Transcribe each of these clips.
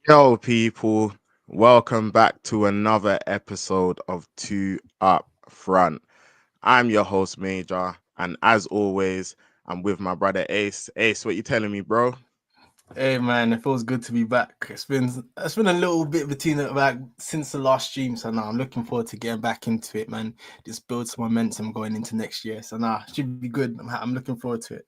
Yo, people, welcome back to another episode of Two Up Front. I'm your host, Major, and as always, I'm with my brother Ace. Ace, what you telling me, bro? Hey man, it feels good to be back. It's been a little bit between like since the last stream, so now I'm looking forward to getting back into it, man. Just build some momentum going into next year. So now it should be good. I'm looking forward to it.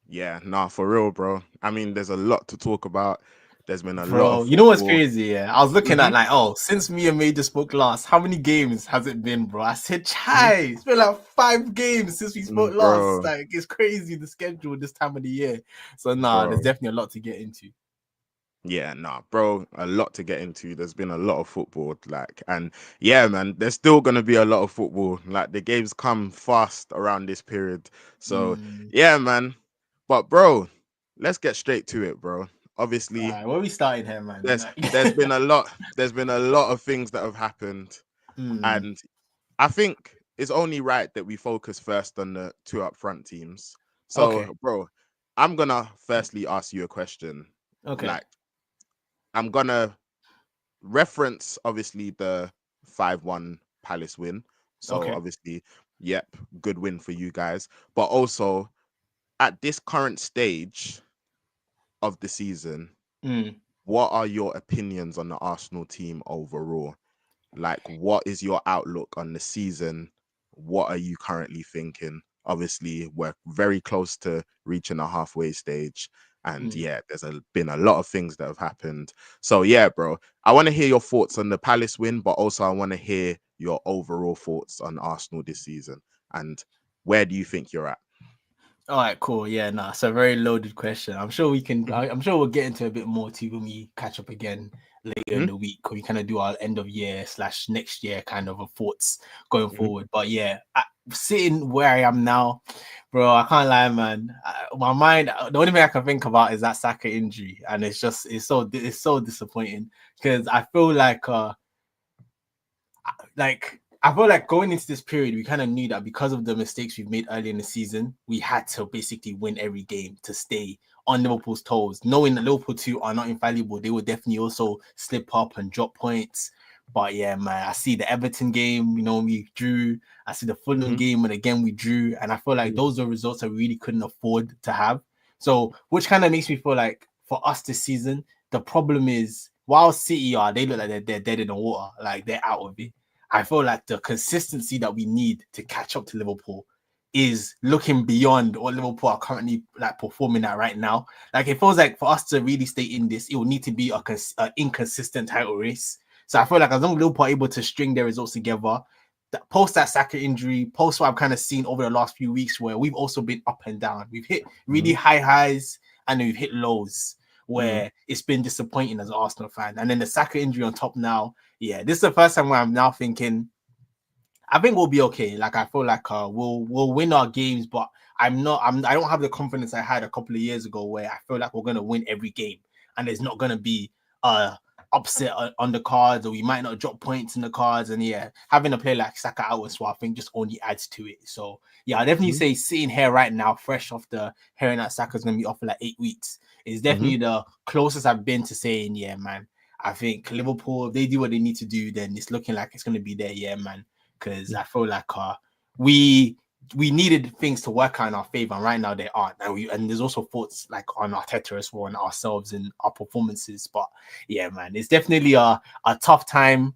Yeah, nah, for real, bro. I mean, there's a lot to talk about. There's been a lot of Bro, you know what's football. crazy? Yeah, I was looking hmm at like, since me and Major spoke last, how many games has it been, bro? I said, hmm chai, it's been like 5 games since we spoke last. Bro, Like, it's crazy the schedule this time of the year. So nah, there's bro. definitely a lot to get into. Yeah, nah, bro, a lot to get into. There's been a lot of football, and yeah, man, there's still gonna be a lot of football. Like, the games come fast around this period. So, Mm. yeah, man. But, bro, let's get straight to it, bro. All Obviously, right, where we starting here, man? there's been a lot, there's been a lot of things that have happened, Mm. and I think it's only right that we focus first on the two up front teams. Okay. So, bro, I'm gonna firstly ask you a question. Okay. Like, I'm gonna reference obviously the 5-1 Palace win. So Okay. obviously, yep, good win for you guys. But also at this current stage of the season, Mm. what are your opinions on the Arsenal team overall? Like, what is your outlook on the season? What are you currently thinking? Obviously, we're very close to reaching a halfway stage. And Mm. yeah, been a lot of things that have happened. So yeah, bro, I want to hear your thoughts on the Palace win, but also I want to hear your overall thoughts on Arsenal this season. And where do you think you're at? All right, cool. Yeah, nah, it's a very loaded question. I'm sure we can. hmm I'm sure we'll get into a bit more too when we catch up again later in hmm the week. We kind of do our end of year slash next year kind of a thoughts going hmm forward. But yeah, sitting where I am now, bro, I can't lie, man. My mind, the only thing I can think about is that Saka injury, and it's so disappointing because I feel like I feel like going into this period, we kind of knew that because of the mistakes we've made early in the season, we had to basically win every game to stay on Liverpool's toes. Knowing that Liverpool too are not infallible, they would definitely also slip up and drop points. But yeah, man, I see the Everton game, we drew. I see the Fulham hmm game, and again we drew. And I feel like those are results I really couldn't afford to have. So, which kind of makes me feel like for us this season, the problem is while City they look like they're dead in the water, like they're out of it. I feel like the consistency that we need to catch up to Liverpool is looking beyond what Liverpool are currently like performing at right now. Like it feels like for us to really stay in this, it will need to be a inconsistent title race. So I feel like as long as Liverpool are able to string their results together, post that Saka injury, post what I've kind of seen over the last few weeks, where we've also been up and down. We've hit really hmm high highs and then we've hit lows hmm where it's been disappointing as an Arsenal fan. And then the Saka injury on top now, yeah, this is the first time where I'm now thinking I think we'll be okay. Like I feel like we'll win our games, but I don't have the confidence I had a couple of years ago where I feel like we're gonna win every game and there's not gonna be upset on the cards or we might not drop points in the cards. And yeah, having a player like Saka out as well, I think just only adds to it. So yeah, I definitely say sitting here right now, fresh off the hearing that Saka's gonna be off for like 8 weeks, is hmm definitely the closest I've been to saying, yeah, man. I think Liverpool, if they do what they need to do, then it's looking like it's going to be their year, man, because I feel like we we needed things to work out in our favor, and right now they aren't. And there's also thoughts like on Arteta as well and ourselves and our performances. But yeah, man, it's definitely a tough time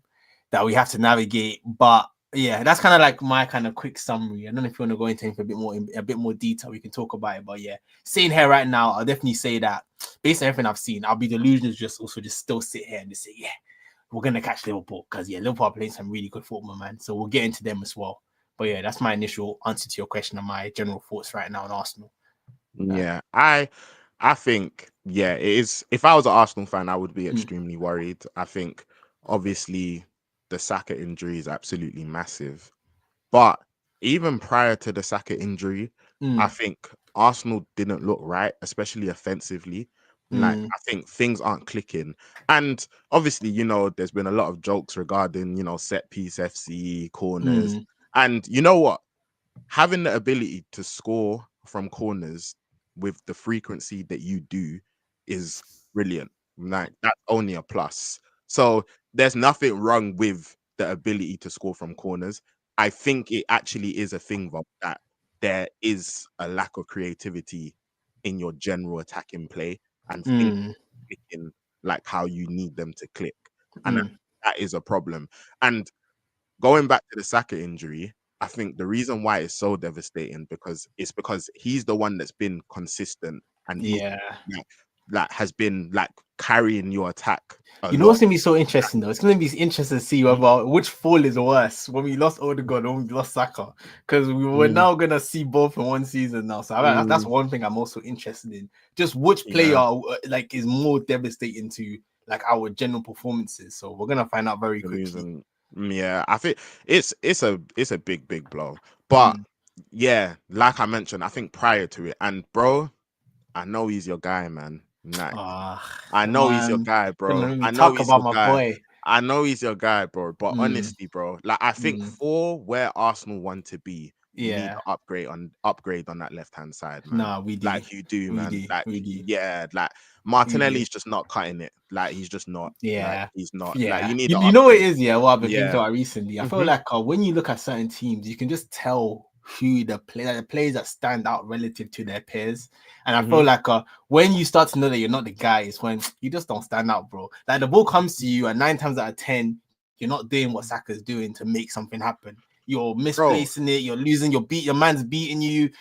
that we have to navigate. But yeah, that's kind of like my kind of quick summary. I don't know if you want to go into anything a bit more detail. We can talk about it. But yeah, sitting here right now, I'll definitely say that based on everything I've seen, I'll be delusional just still sit here and just say, yeah, we're gonna catch Liverpool because yeah, Liverpool are playing some really good football, man. So we'll get into them as well. But yeah, that's my initial answer to your question and my general thoughts right now on Arsenal. Yeah. Yeah, I think yeah, it is. If I was an Arsenal fan, I would be Mm, extremely worried. I think obviously the Saka injury is absolutely massive, but even prior to the Saka injury, I mm, think Arsenal didn't look right, especially offensively. Like, mm, I think things aren't clicking, and obviously, there's been a lot of jokes regarding set piece FC corners, mm, and you know what? Having the ability to score from corners with the frequency that you do is brilliant. Like that's only a plus. So there's nothing wrong with the ability to score from corners. I think it actually is a thing Rob, that there is a lack of creativity in your general attacking play and things Mm, clicking like how you need them to click. And mm, that is a problem. And going back to the Saka injury, I think the reason why it's so devastating because he's the one that's been consistent and he's yeah. like, has been like carrying your attack a You know lot. what's gonna be so interesting though? It's gonna be interesting to see whether which fall is worse when we lost Odegaard or when we lost Saka, because we were Mm, now gonna see both in one season now. So that's mm, one thing I'm also interested in. Just which player yeah, like is more devastating to like our general performances. So we're gonna find out very the quickly. losing. Yeah, I think it's a big blow. But Mm. yeah, like I mentioned, I think prior to it, and bro, I know he's your guy, man. Like Ah, I know he's your man, guy, gonna bro. make me I know talk he's about your my guy. boy. I know he's your guy, bro. But Mm, honestly, bro, like I think mm. for where Arsenal want to be, you need Yeah, to upgrade on that left hand side, man. nah, we do, Like you do, we man. do, Like we do, yeah, like we do. Martinelli's just not cutting it. Like he's just not. Like Yeah, he's not. Like yeah. you need to You know what it upgrade. is, yeah. What I've been thinking Yeah. about recently, I feel Hmm. like when you look at certain teams, you can just tell who the players that stand out relative to their peers. And I feel Hmm. like when you start to know that you're not the guy, is when you just don't stand out, bro. Like the ball comes to you, and 9 times out of 10, you're not doing what Saka's doing to make something happen. You're Bro. misplacing it. You're losing. Your man's beating you.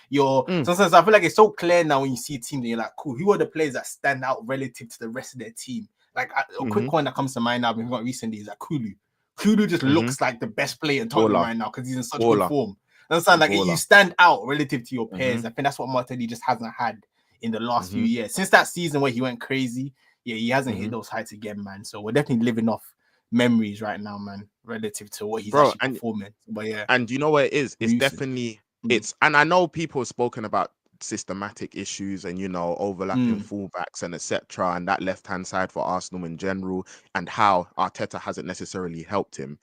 Mm, Sometimes I feel like it's so clear now when you see a team that you're like, cool. Who are the players that stand out relative to the rest of their team? Like a hmm quick one that comes to mind now, we've got recently is like Kulu. Kulu just hmm looks like the best player in Tottenham Baller. right now because he's in such good Baller. form. Understand? Like you Baller. stand out relative to your Hmm. peers. I think that's what Martinelli just hasn't had in the last few Hmm. years. Since that season where he went crazy, yeah, he hasn't hit Hmm. those heights again, man. So we're definitely living off memories right now, man, relative to what he's Bro, actually performing. But yeah, and you know what it is? It's Reese's. definitely Mm, and I know people have spoken about systematic issues and overlapping mm, fullbacks and etc. and that left hand side for Arsenal in general and how Arteta hasn't necessarily helped him.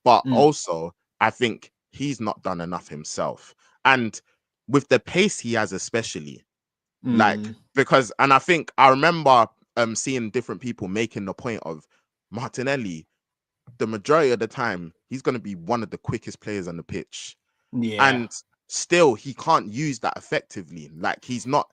But mm, also, I think he's not done enough himself. And with the pace he has, especially, like mm. because and I think I remember seeing different people making the point of Martinelli the majority of the time, he's going to be one of the quickest players on the pitch, Yeah. and still he can't use that effectively. Like he's not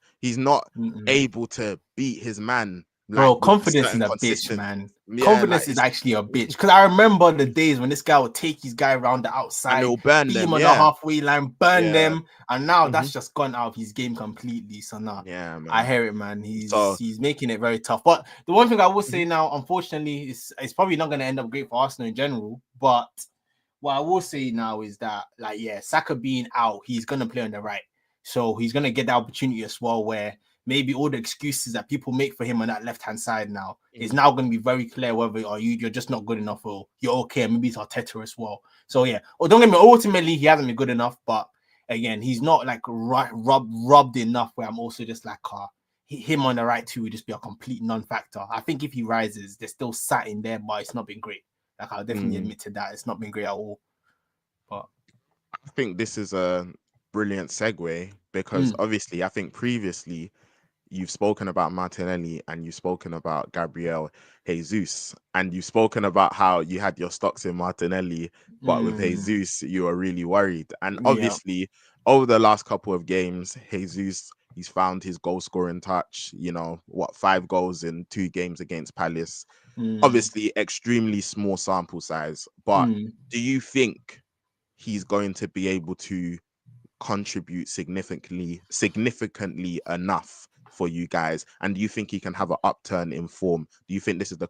Mm-mm. able to beat his man like Bro, with a confidence is certain a bitch, consistent. man. Yeah, like Confidence is actually a bitch. Because I remember the days when this guy would take his guy around the and outside, it'll burn beat him them. on the Yeah, halfway line, burn yeah, them, and now hmm that's just gone out of his game completely. So now yeah, I man. hear it, man. So He's making it very tough. But the one thing I will mhm, say now, unfortunately, it's probably not going to end up great for Arsenal in general. But what I will say now is that, like, yeah, Saka being out, he's gonna play on the right, so he's gonna get the opportunity as well. Where maybe all the excuses that people make for him on that left hand side now is mhm. now going to be very clear whether you're just not good enough or you're okay. Maybe it's Arteta as well. So yeah, or don't get me. Ultimately, he hasn't been good enough, but again, he's not like rubbed enough where I'm also just like, him on the right too would just be a complete non-factor. I think if he rises, they're still sat in there, but it's not been great. Like I'll definitely Mm. admit to that. It's not been great at all. But I think this is a brilliant segue because mm, obviously I think previously you've spoken about Martinelli and you've spoken about Gabriel Jesus, and you've spoken about how you had your stocks in Martinelli, but with mm, Jesus, you were really worried. And yeah, obviously, over the last couple of games, Jesus, he's found his goal scoring touch, 5 goals in 2 games against Palace. mm, Obviously, extremely small sample size, but mm, do you think he's going to be able to contribute significantly enough for you guys, and do you think he can have an upturn in form? Do you think this is the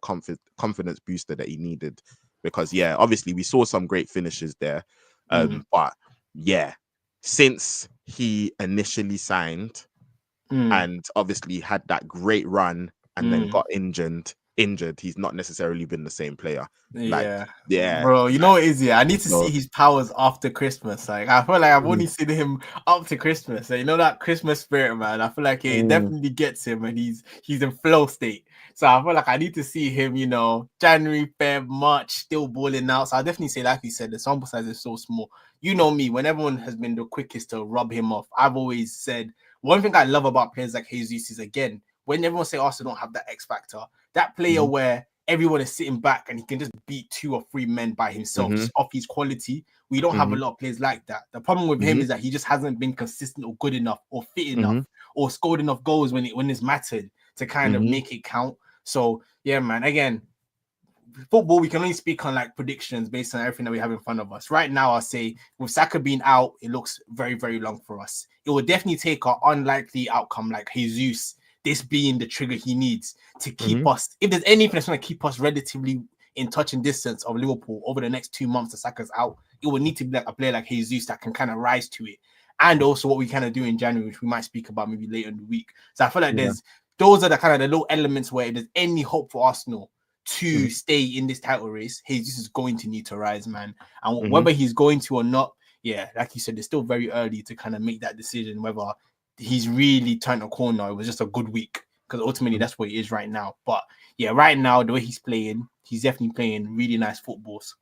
confidence booster that he needed? Because yeah, obviously we saw some great finishes there, mm, but yeah, since he initially signed mm, and obviously had that great run and then mm. got injured, he's not necessarily been the same player. Like Yeah, yeah, bro. You know like what is yeah? I need to see so his powers after Christmas. Like I feel like I've mm, only seen him up to Christmas. Like, you know that Christmas spirit, man. I feel like it mm, definitely gets him, and he's in flow state. So I feel like I need to see him. January, Feb, March, still balling out. So I definitely say, like you said, the sample size is so small. You know me. When everyone has been the quickest to rub him off, I've always said one thing I love about players like Jesus is again when everyone say Arsenal don't have that X factor, that player where everyone is sitting back and he can just beat 2 or 3 men by himself just off his quality. We don't have a lot of players like that. The problem with him is that he just hasn't been consistent or good enough or fit enough or scored enough goals when it's mattered to kind of make it count. So yeah, man, again, football, we can only speak on like predictions based on everything that we have in front of us. Right now, I'll say with Saka being out, it looks very, very long for us. It will definitely take an unlikely outcome like Jesus, this being the trigger he needs to keep us. If there's anything that's going to keep us relatively in touching distance of Liverpool over the next 2 months, the Saka's out, it will need to be like a player like Jesus that can kind of rise to it. And also what we kind of do in January, which we might speak about maybe later in the week. So I feel like those are the kind of the little elements where if there's any hope for Arsenal to stay in this title race, Jesus is going to need to rise, man. And whether he's going to or not, yeah, like you said, it's still very early to kind of make that decision whether he's really turned a corner. It was just a good week because ultimately that's what he is right now. But yeah, right now, the way he's playing, he's definitely playing really nice footballs.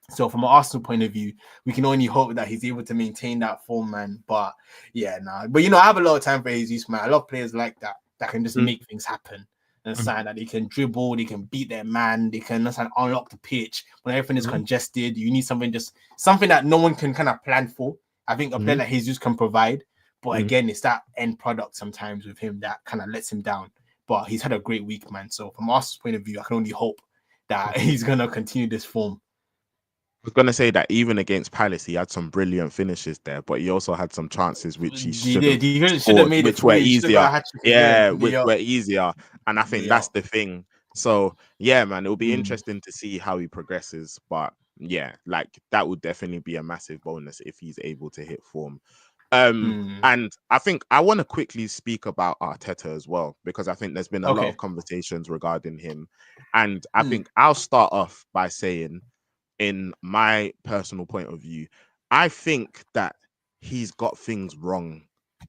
So from an Arsenal point of view, we can only hope that he's able to maintain that form, man. But yeah, nah. But I have a lot of time for Jesus, man. I love players like that can just make things happen. And sign that they can dribble, they can beat their man, they can unlock the pitch when everything is congested. You need something that no one can kind of plan for. I think a player like Jesus can provide, but again, it's that end product sometimes with him that kind of lets him down. But he's had a great week, man. So from Arsenal's point of view, I can only hope that he's gonna continue this form. I was gonna say that even against Palace, he had some brilliant finishes there, but he also had some chances which he should have scored, made it which were 3. He should have got easier. a hat trick again. Yeah, which were easier. And I think that's the thing. So yeah, man, it'll be interesting to see how he progresses. But yeah, like that would definitely be a massive bonus if he's able to hit form. And I think I want to quickly speak about Arteta as well, because I think there's been a lot of conversations regarding him. And I think I'll start off by saying, in my personal point of view, I think that he's got things wrong,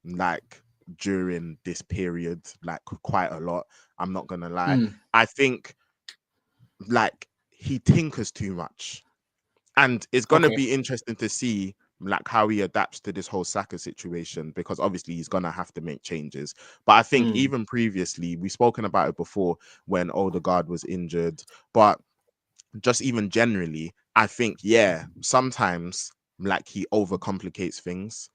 like during this period, like quite a lot. I'm not gonna lie. I think like he tinkers too much, and it's gonna be interesting to see like how he adapts to this whole Saka situation, because obviously he's gonna have to make changes. But I think even previously, we've spoken about it before when Odegaard was injured, but just even generally, I think, yeah, sometimes like he overcomplicates things.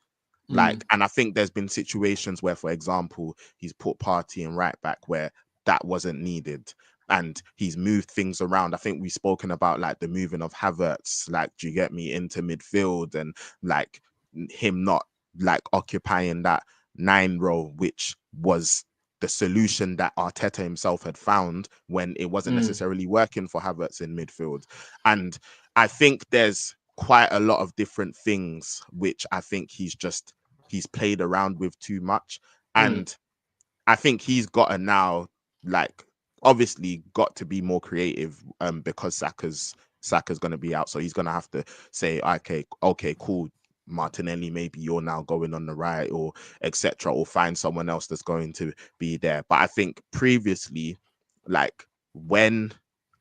Like, and I think there's been situations where, for example, he's put Partey and right back where that wasn't needed. And he's moved things around. I think we've spoken about like the moving of Havertz, like, do you get me, into midfield, and like him not like occupying that 9 role, which was the solution that Arteta himself had found when it wasn't necessarily working for Havertz in midfield. And I think there's quite a lot of different things which I think he's played around with too much. And I think he's got to now, like, obviously got to be more creative because Saka's going to be out. So he's going to have to say, okay, cool, Martinelli, maybe you're now going on the right, or etc., or find someone else that's going to be there. But I think previously, like when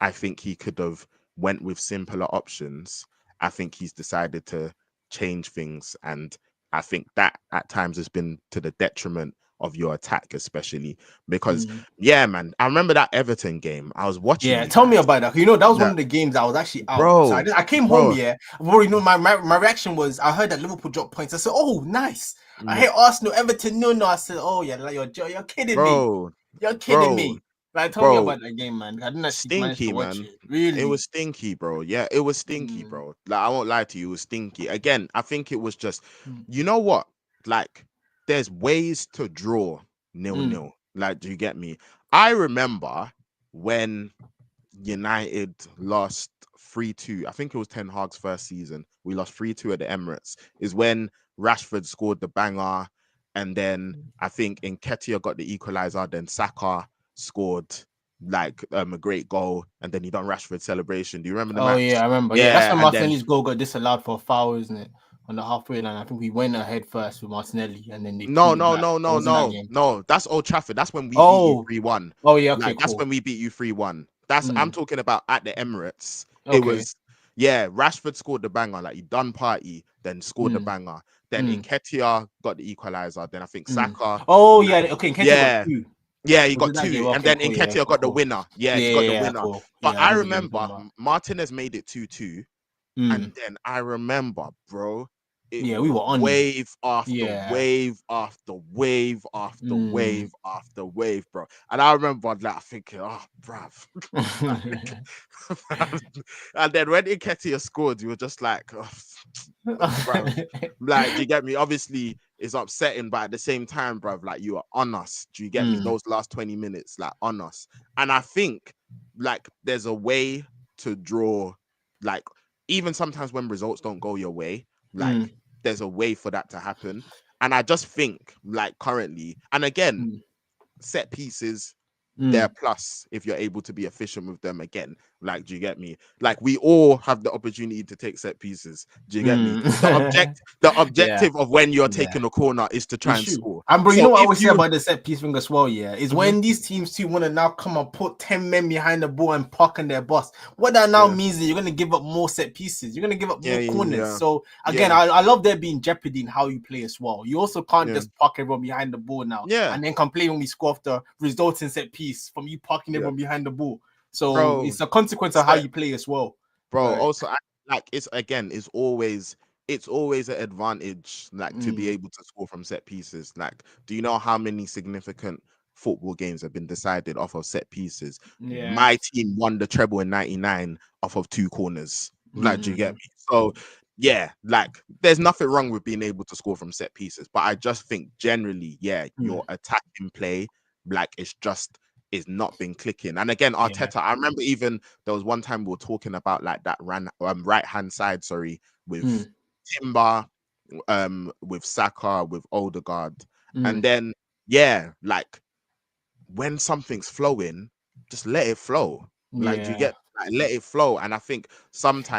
I think he could have went with simpler options, I think he's decided to change things, and I think that at times has been to the detriment of your attack, especially because yeah, man, I remember that Everton game. I was watching you tell me guys. about that. That was one of the games I was actually out. So I came home. Yeah, my reaction was I heard that Liverpool dropped points. I said, "Oh, nice." I hate Arsenal, Everton. No. I said, "Oh yeah, like, you're kidding me. You're kidding me." Like, tell me about that game, man. I didn't actually manage to Stinky, watch man. it. Really, It was stinky, bro. Yeah, it was stinky, bro. Like, I won't lie to you, it was stinky. Again, I think it was just, you know what? Like, there's ways to draw 0-0. Like, do you get me? I remember when United lost 3-2. I think it was Ten Hag's first season. We lost 3-2 at the Emirates. Is when Rashford scored the banger, and then I think Nketiah got the equalizer. Then Saka scored like a great goal, and then he done Rashford celebration. Do you remember the Oh yeah, match? I remember. Yeah, that's Yeah, when and then Martinelli's goal got disallowed for a foul, isn't it? On the halfway line, I think we went ahead first with Martinelli, and then they no, pulled it no, back. no, It no, was in that no, game. no. That's Old Trafford. That's when we beat you Oh, 3-1. oh yeah. Okay, Like that's cool. when we beat you 3-1. That's I'm talking about at the Emirates. It Okay. was Rashford scored the banger. Like he done party, then scored the banger. Then Nketiah got the equalizer. Then I think Saka. Oh Like, yeah. Okay, Nketiah got yeah, 2. Yeah, he Was it got that game? two, and Okay, then cool. Yeah, Nketiah cool, got the cool. winner. Yeah, Yeah, he got the yeah, yeah, winner. cool. But Yeah, I I know the game you're remember talking about. Martinez made it 2-2. Mm. And then I remember, bro, it Yeah, we was were on you. wave after Yeah. wave after wave after Mm. wave after wave, bro. And I remember like thinking, oh, bruv. Like, and then when Nketiah scored, you were just like, oh, bruv. Like, do you get me? Obviously, it's upsetting, but at the same time, bruv, like you are on us. Do you get me? Mm. Those last 20 minutes, like on us. And I think like there's a way to draw, like, even sometimes when results don't go your way, like Mm. there's a way for that to happen. And I just think, like, currently, and again, Mm. set pieces, they're Mm. plus if you're able to be efficient with them again. Like, do you get me? Like, we all have the opportunity to take set pieces. Do you get me? Mm. The Yeah, objective of when you're yeah. taking a corner is to try It's and true. score. And bro, you know So what I if always say you about the set piece thing as well, yeah, is Mhm. when these teams too want to now come and put 10 men behind the ball and park on their bus. What that now yeah, means is you're gonna give up more set pieces, you're gonna give up yeah, more corners. yeah, So again, yeah, I love there being jeopardy in how you play as well. You also can't yeah, just park everyone behind the ball now yeah, and then complain when we score off the resulting set piece from you parking yeah, everyone behind the ball. So bro. it's a consequence of how Set you play as well. bro. Like, Also, like it's again, it's always an advantage, like to be mm, able to score from set pieces. Like, do you know how many significant football games have been decided off of set pieces? yeah. My team won the treble in '99 off of two corners. Like, do you get Mm, me? So, yeah, like there's nothing wrong with being able to score from set pieces, but I just think generally, yeah, mm, your attacking play, like it's just is not been clicking. And again, yeah. Arteta, I remember even there was one time we were talking about like that right hand side, sorry, with Mm, Timber, with Saka, with Odegaard, and mm, then yeah, like when something's flowing, just let it flow. Like, do you yeah. get like let it flow? And I think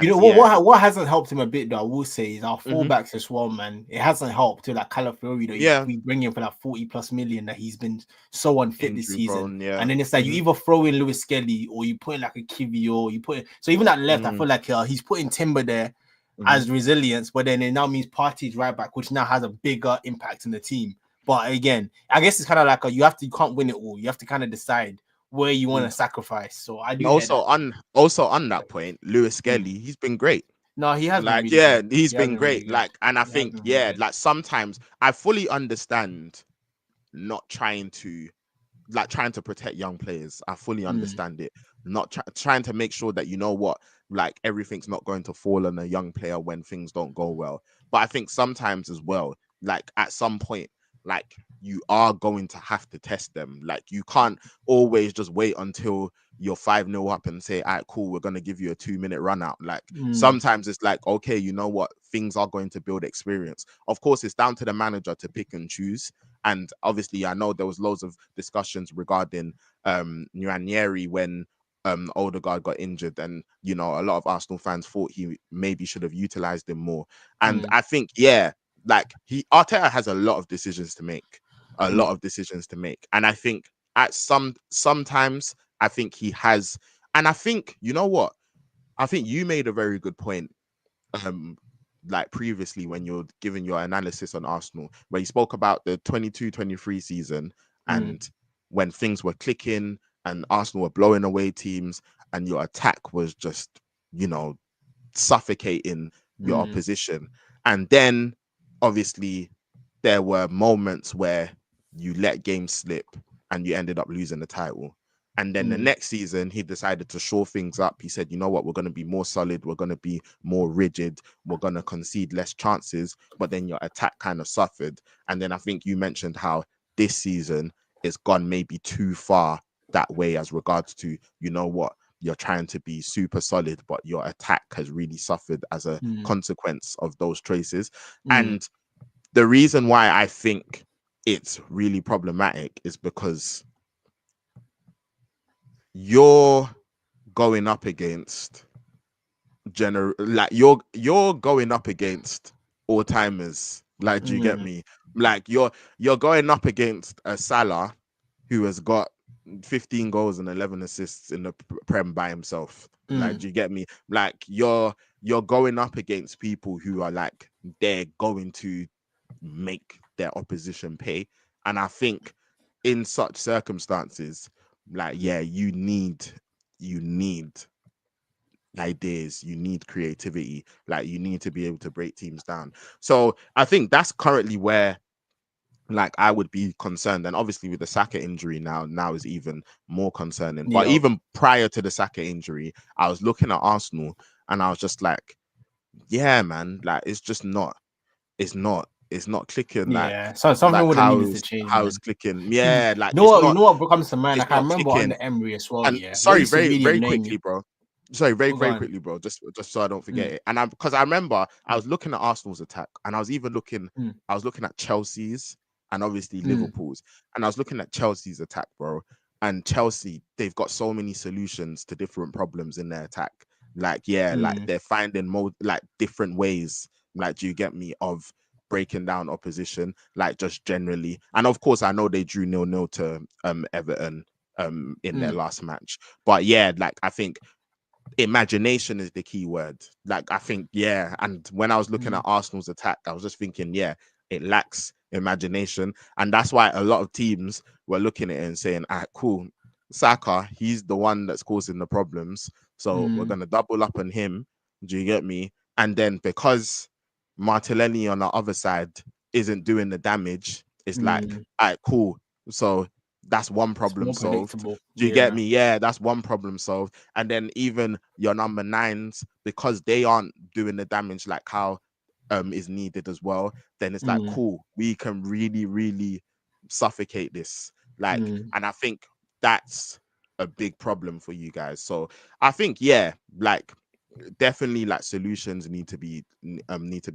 You know sometimes, what? yeah, What hasn't helped him a bit though, I will say, is our hmm fullbacks as well, man. It hasn't helped to like Calafiori that yeah, we bring in for that 40+ million that he's been so unfit this injury season. prone, yeah, And then it's like you either throw in Lewis Skelly or you put in like a Kivi or you put in, so even that left, I hmm feel like he's putting Timber there hmm as resilience, but then it now means Partey's right back, which now has a bigger impact in the team. But again, I guess it's kind of like you can't win it all. You have to kind of decide where you want to sacrifice. So I And do get that. also on that point, Lewis Mm. Skelly, he's been great. No, he has been Like, really yeah, good. he's He has been been really great. good. Like, and I He has think, been really yeah, good. like sometimes I fully understand not trying to like trying to protect young players. I fully Mm, understand it. Not trying to make sure that you know what, like everything's not going to fall on a young player when things don't go well. But I think sometimes as well, like at some point, like you are going to have to test them. Like you can't always just wait until you're 5-0 up and say, all right, cool, we're gonna give you a 2-minute run out. Like mm, sometimes it's like, okay, you know what, things are going to build experience. Of course, it's down to the manager to pick and choose. And obviously, I know there was loads of discussions regarding Nwaneri when Odegaard got injured, and you know, a lot of Arsenal fans thought he maybe should have utilized him more. And mm, I think, yeah, like Arteta has a lot of decisions to make, a lot mm, of decisions to make, and I think at sometimes I think he has, and I think you know what, I think you made a very good point um like previously when you're giving your analysis on Arsenal, where you spoke about the 22-23 season mm, and when things were clicking and Arsenal were blowing away teams and your attack was just, you know, suffocating your mm, opposition. And then obviously there were moments where you let games slip and you ended up losing the title. And then the mm, next season, he decided to shore things up. He said, you know what, we're going to be more solid. We're going to be more rigid. We're going to concede less chances. But then your attack kind of suffered. And then I think you mentioned how this season it's gone maybe too far that way as regards to, you know what, you're trying to be super solid, but your attack has really suffered as a mm, consequence of those choices. mm, And the reason why I think it's really problematic is because you're going up against like you're going up against all timers. Like, do you get mm, me? Like you're going up against a Salah who has got 15 goals and 11 assists in the Prem by himself. Like, mm, do you get me? Like you're going up against people who are like they're going to make their opposition pay. And I think in such circumstances, like yeah, you need ideas, you need creativity, like you need to be able to break teams down. So I think that's currently where like I would be concerned. And obviously with the Saka injury now is even more concerning. But Yeah, even prior to the Saka injury, I was looking at Arsenal and I was just like, yeah, man, like it's not clicking yeah. So something like would have needed to change, how it's man. clicking. Because Yeah, like you know what comes to mind. it's Like I not remember clicking. under Emery as well. And Yeah, what sorry, used to very, really very annoy me. quickly, bro. Sorry, very, Oh, go very on. quickly, bro. Just so I don't forget Mm, it. And because I remember I mm, was looking at Arsenal's attack, and mm, I was looking at Chelsea's, and obviously mm, Liverpool's, and I was looking at Chelsea's attack, bro. And Chelsea, they've got so many solutions to different problems in their attack. Like, yeah, like mm, they're finding like different ways. Like, do you get me? Of breaking down opposition, like just generally. And of course, I know they drew 0-0 to Everton in their mm, last match. But yeah, like I think imagination is the key word. Like I think, yeah. And when I was looking at mm, Arsenal's attack, I was just thinking, yeah, it lacks imagination. And that's why a lot of teams were looking at it and saying, ah, cool, Saka, he's the one that's causing the problems. So we're mm, gonna double up on him. Do you get me? And then because Martinelli on the other side isn't doing the damage, it's like, mm. all right, cool. So that's one It's problem more solved. predictable. Do you get Yeah. me? Yeah, that's one problem solved. And then even your number nines, because they aren't doing the damage like how is needed as well, then it's like Mm, cool, we can really, really suffocate this. Like, mm. and I think that's a big problem for you guys. So I think, yeah, like definitely like solutions need to be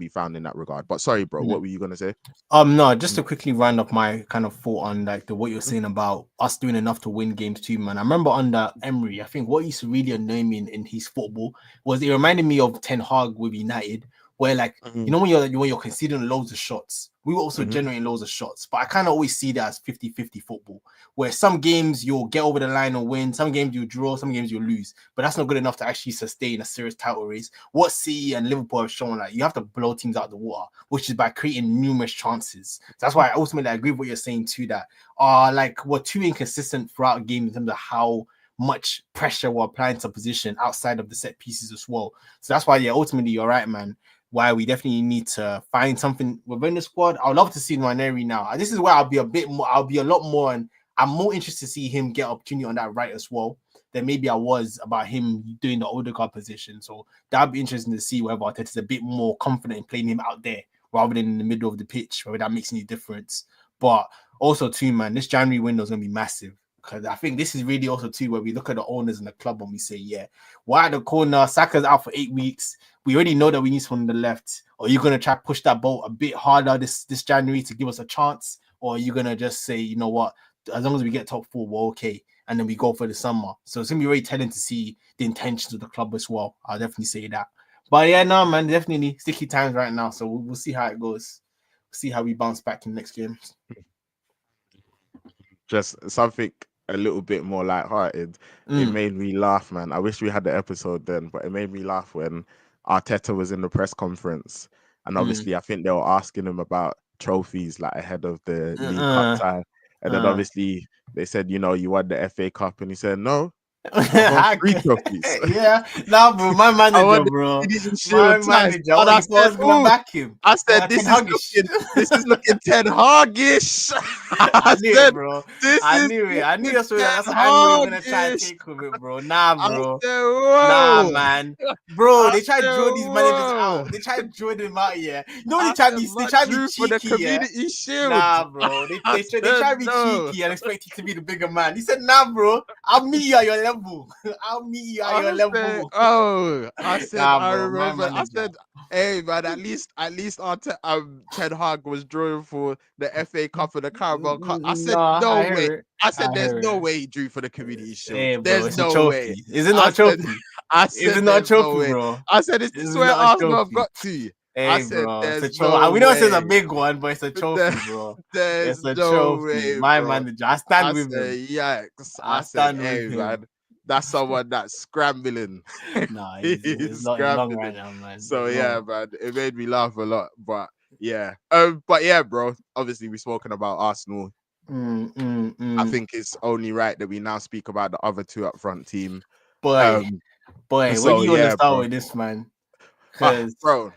found in that regard. But sorry, bro, Mm. what were you gonna say? No, just to quickly round up my kind of thought on like what you're saying about us doing enough to win games too, man. I remember under Emery, I think what used to really annoy me in his football was it reminded me of Ten Hag with United, where like you Mhm, know when you're conceding loads of shots, we were also mhm, generating loads of shots, but I kind of always see that as 50-50 football, where some games you'll get over the line and win, some games you draw, some games you lose, but that's not good enough to actually sustain a serious title race. What City and Liverpool have shown, like you have to blow teams out of the water, which is by creating numerous chances. So that's why I ultimately agree with what you're saying too. That like we're too inconsistent throughout games in terms of how much pressure we're applying to position outside of the set pieces as well. So that's why, yeah, ultimately you're right, man. Why we definitely need to find something within the squad. I'd love to see Nwaneri now. This is where I'll be a bit more. I'll be a lot more, and I'm more interested to see him get opportunity on that right as well than maybe I was about him doing the Odegaard position. So that'd be interesting to see whether Arteta's a bit more confident in playing him out there rather than in the middle of the pitch, whether that makes any difference. But also, too, man, this January window is going to be massive because I think this is really also, too, where we look at the owners in the club and we say, yeah, why at the corner? Saka's out for 8 weeks. We already know that we need someone on the left. Or are you going to try to push that boat a bit harder this January to give us a chance? Or are you going to just say, you know what, as long as we get top four, we're okay. And then we go for the summer. So it's going to be really telling to see the intentions of the club as well. I'll definitely say that. But yeah, no, man, definitely sticky times right now. So we'll see how it goes. See how we bounce back in the next game. just something a little bit more lighthearted. It Mm, made me laugh, man. I wish we had the episode then, but it made me laugh when Arteta was in the press conference, and mm. obviously I think they were asking him about trophies like ahead of the League Cup Uh, tie, and then uh. obviously they said, you won the FA Cup, and he said, no, I've won three trophies. Yeah, nah, bro, my I manager, won the bro, Community my Shield twice, manager. and What I you thought I said, was gonna oh. back him? I said, Ten this is Haggish. looking, Ten Hagish. I I knew it, said, bro. this I is knew it. I knew looking that's Ten the angle you're gonna try to Hagish. take with it, bro. Nah, I bro. said, Nah, whoa. man. Bro, I they try to said, draw these managers whoa. out. They try to draw them out, yeah. You know I said, they man, try to be drew for the cheeky, yeah. Community Shield. Nah, bro. I They said, try to be no. cheeky and expect you to be the bigger man. He said, nah, bro. I'll meet you at your level. I'll meet you at your I said, level. oh, I said, Nah, I bro. My remember. I manager. said, hey man, at least Ten Hag was drawing for the FA Cup and the Carabao Cup. I said, Nah, no I way. hear it. I said, I there's hear no it. way he drew for the Community Shield. Hey, bro, There's it's a no way. trophy. Is it I not a said, trophy? I Is it said, not a there's no trophy, way. bro? I said, is Is this it where not a Arsenal have trophy? got to? I Hey, said, bro, it's a there's trophy. no We know it's a way. big one, but it's a There- trophy, bro. There's It's a no trophy. way, My bro. manager, I stand I with said, him. yikes. I I said, stand with hey, him. man, that's someone that's scrambling. Nah, He's it's long right scrambling. now, man. So It's yeah, long. man, it made me laugh a lot. But yeah, but yeah, bro. Obviously, we spoken about Arsenal. I think it's only right that we now speak about the other two up front team. Boy, Um, boy, where do so you want to yeah, start bro. with this, man? Because Bro,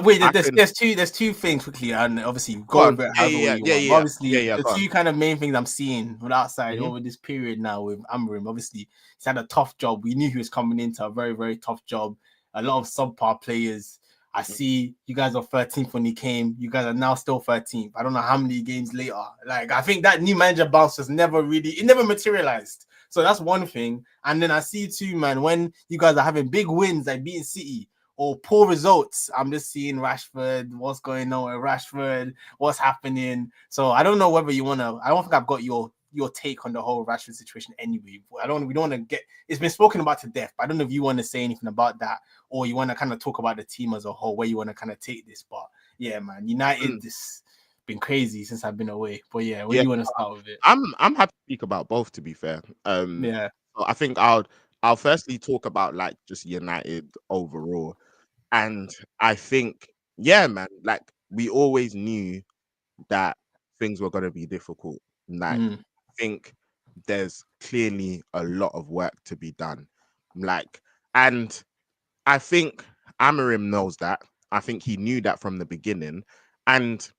wait, I can there's two things quickly, and obviously go go on. with it Yeah, however way yeah, you yeah, want. yeah, But yeah, yeah, obviously, yeah. the Go on. two kind of main things I'm seeing with outside Hmm. over this period now with Amarim, obviously he's had a tough job. We knew he was coming into a very very tough job. A lot of subpar players. I see you guys are 13th when he came. You guys are now still 13th. I don't know how many games later. Like I think that new manager bounce was never really it never materialized. So that's one thing. And then I see too, man, when you guys are having big wins like beating City or poor results, I'm just seeing Rashford, what's going on with Rashford, what's happening. So I don't know whether you want to, I don't think I've got your take on the whole Rashford situation anyway. We don't want to get, it's been spoken about to death, but I don't know if you want to say anything about that or you want to kind of talk about the team as a whole, where you want to kind of take this. But yeah, man, United, Mm, this been crazy since I've been away. But yeah, where yeah, do you want to start with it? I'm happy to speak about both. To be fair, Yeah. so I think I'll firstly talk about like just United overall, and I think yeah, man, like we always knew that things were gonna be difficult. Like Mm, I think there's clearly a lot of work to be done. Like, and I think Amarim knows that. I think he knew that from the beginning. And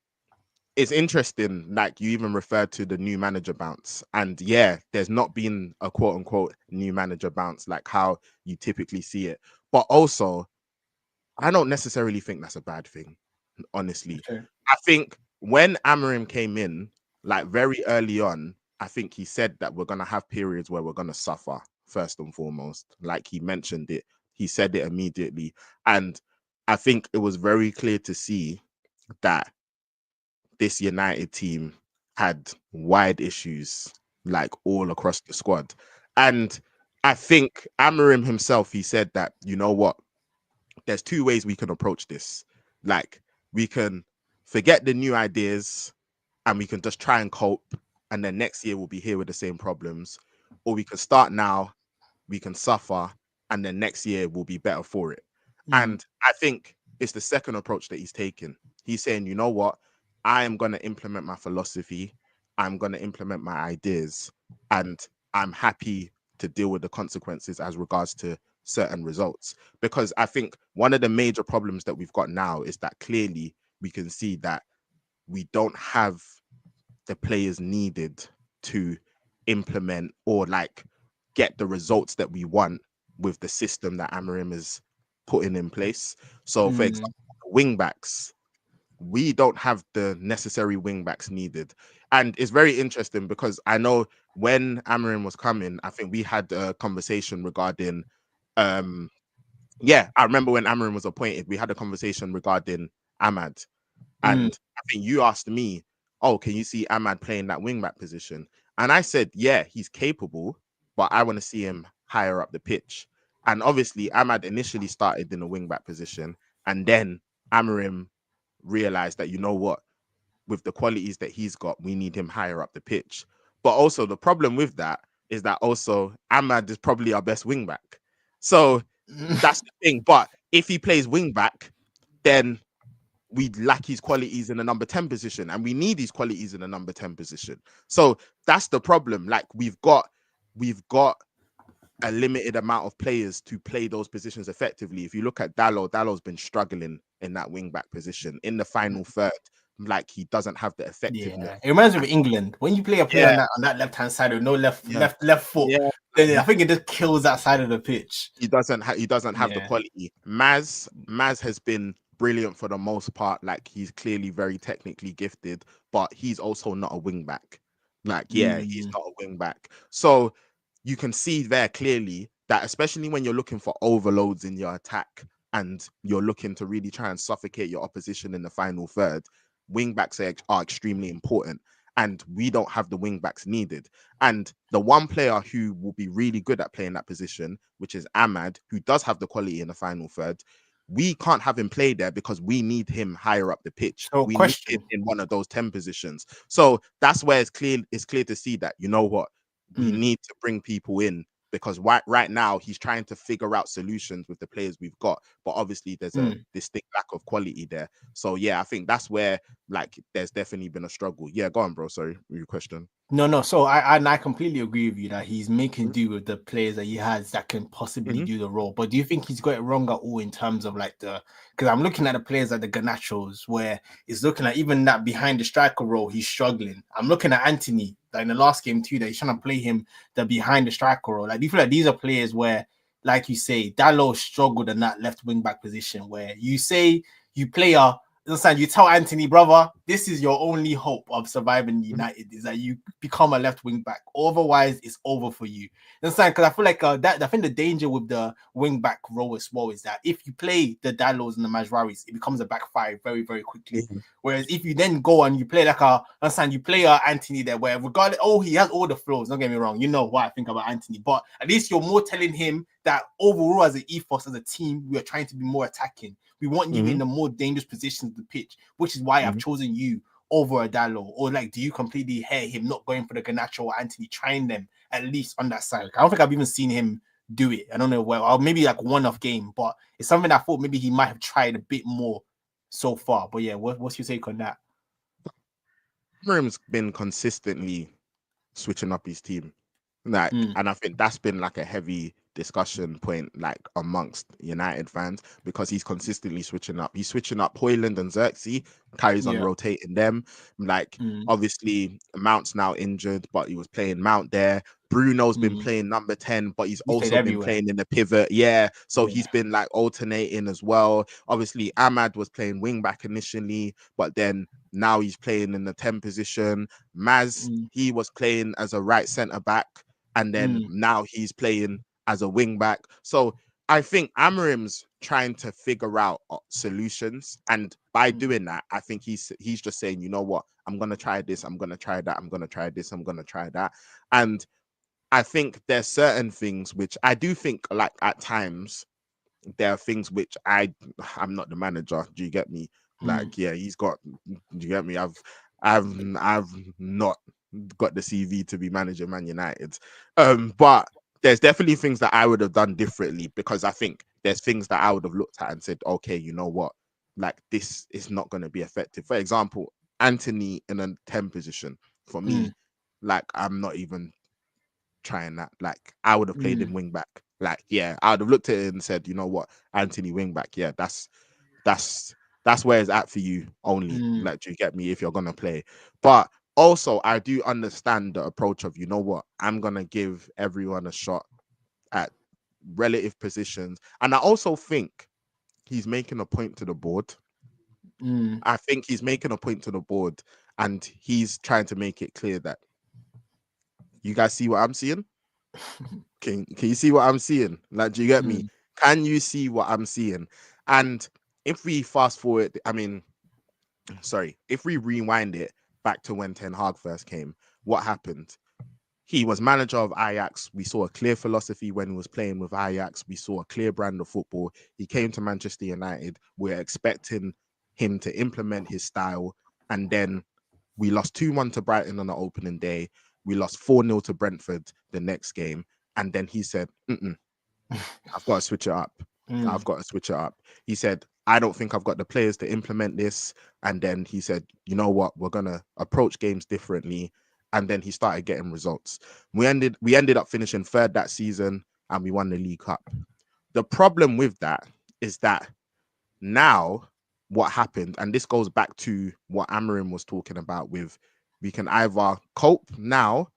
it's interesting, like you even referred to the new manager bounce. And yeah, there's not been a quote unquote new manager bounce like how you typically see it. But also, I don't necessarily think that's a bad thing, honestly. okay. I think when Amarim came in, like very early on, I think he said that we're gonna have periods where we're gonna suffer first and foremost. Like he mentioned it, he said it immediately, and I think it was very clear to see that this United team had wide issues like all across the squad, and I think Amarim himself, he said that you know what, there's two ways we can approach this. Like we can forget the new ideas and we can just try and cope, and then next year we'll be here with the same problems, or we can start now, we can suffer, and then next year we'll be better for it. Mm, And I think it's the second approach that he's taken. He's saying, you know what, I am going to implement my philosophy, I'm going to implement my ideas, and I'm happy to deal with the consequences as regards to certain results. Because I think one of the major problems that we've got now is that clearly we can see that we don't have the players needed to implement or like get the results that we want with the system that Amarim is putting in place. So, for mm, example, wing backs, we don't have the necessary wing backs needed. And it's very interesting because I know when Amarim was coming, I think we had a conversation regarding um yeah, I remember when Amarim was appointed, we had a conversation regarding Ahmad. mm, And I think you asked me, oh, can you see Ahmad playing that wing back position? And I said, yeah, he's capable, but I want to see him higher up the pitch. And obviously, Ahmad initially started in the wing back position, and then Amarim realized that, you know what, with the qualities that he's got, we need him higher up the pitch. But also, the problem with that is that also Ahmad is probably our best wing back. So mm. that's the thing. But if he plays wing back, then we lack his qualities in the number 10 position and we need his qualities in the number 10 position. So that's the problem. Like we've got a limited amount of players to play those positions effectively. If you look at Dallow's been struggling in that wing back position in the final third. Like he doesn't have the effectiveness. Yeah, it reminds me of England. When you play a player Yeah, on that left hand side with no yeah, left foot, yeah. then I think it just kills that side of the pitch. He doesn't have the Yeah. quality. Maz has been brilliant for the most part. Like he's clearly very technically gifted, but he's also not a wing back. Like yeah, he's Mm, not a wing back. So you can see there clearly that especially when you're looking for overloads in your attack and you're looking to really try and suffocate your opposition in the final third, wing backs are extremely important. And we don't have the wing backs needed. And the one player who will be really good at playing that position, which is Ahmad, who does have the quality in the final third, we can't have him play there because we need him higher up the pitch. so We need him question. in one of those 10 positions. So that's where it's clear to see that, you know what, we Mm, need to bring people in because right now he's trying to figure out solutions with the players we've got, but obviously there's a Mm. distinct lack of quality there. So yeah, I think that's where like there's definitely been a struggle. Yeah, go on, bro. Sorry, your question. No, no. So I completely agree with you that he's making do with the players that he has that can possibly Mm-hmm. do the role. But do you think he's got it wrong at all in terms of like the? Because I'm looking at the players like the Ganachos, where it's looking like even that behind the striker role, he's struggling. I'm looking at Anthony like in the last game too, that he's trying to play him the behind the striker role. Like, do you feel like these are players where, like you say, Dallo struggled in that left wing back position where you say you play a understand, you tell Anthony, brother, this is your only hope of surviving United is that you become a left wing back. Otherwise, it's over for you. Understand? Because I feel like that I think the danger with the wing back role as well is that if you play the Dallos and the Majraris, it becomes a back five very, very quickly. Mm-hmm. Whereas if you then go and you play like understand, you play Anthony there, where regardless, he has all the flows. Don't get me wrong, you know what I think about Anthony, but at least you're more telling him that overall as an ethos, as a team, we are trying to be more attacking. We want you in the more dangerous positions of the pitch, which is why I've Mm-hmm. chosen you over a Dallo. Or like, do you completely hear him not going for the Garnacho or Anthony, trying them at least on that side? Like, I don't think I've even seen him do it. I don't know where, or maybe like one-off game, but it's something I thought maybe he might have tried a bit more so far. But yeah, what's your take on that? Amorim's been consistently switching up his team. Like, Mm, and I think that's been like a heavy discussion point, like amongst United fans, because he's consistently switching up. He's switching up Hoyland and Xerxes, carries on yeah. rotating them. Like, Mm, obviously, Mount's now injured, but he was playing Mount there. Bruno's been mm. playing number 10, but he's He's played also been everywhere. playing in the pivot. Yeah. So Yeah. he's been like alternating as well. Obviously, Ahmad was playing wing back initially, but then now he's playing in the 10 position. Maz, Mm, he was playing as a right centre back, and then mm, now he's playing as a wing back. So I think Amorim's trying to figure out solutions, and by mm, doing that, I think he's just saying, you know what, I'm gonna try this, I'm gonna try that, I'm gonna try this, I'm gonna try that, and I think there's certain things which I do think, like at times, there are things which I'm not the manager. Do you get me? mm, Like, yeah, he's got. Do you get me? I've not got the CV to be managing Man United. But there's definitely things that I would have done differently, because I think there's things that I would have looked at and said, okay, you know what? Like, this is not going to be effective. For example, Anthony in a 10 position, for mm, me, like, I'm not even trying that. Like, I would have played mm, him wing back. Like, yeah, I would have looked at it and said, you know what, Anthony wing back. Yeah, that's that's where it's at for you only. mm, Like, do you get me? If you're gonna play, but also I do understand the approach of, you know what, I'm gonna give everyone a shot at relative positions, and I also think he's making a point to the board. mm. I think he's making a point to the board, and he's trying to make it clear that you guys see what I'm seeing. Can you see what I'm seeing? Like, do you get me? Mm, Can you see what I'm seeing? And if we fast forward, I mean, sorry, if we rewind it back to when Ten Hag first came, what happened? He was manager of Ajax. We saw a clear philosophy when he was playing with Ajax. We saw a clear brand of football. He came to Manchester United. We're expecting him to implement his style. And then we lost 2-1 to Brighton on the opening day. We lost 4-0 to Brentford the next game. And then he said, I've got to switch it up. I've mm, got to switch it up. He said, I don't think I've got the players to implement this. And then he said, you know what? We're gonna approach games differently. And then he started getting results. We ended up finishing third that season, and we won the League Cup. The problem with that is that now what happened, and this goes back to what Amarim was talking about, with we can either cope now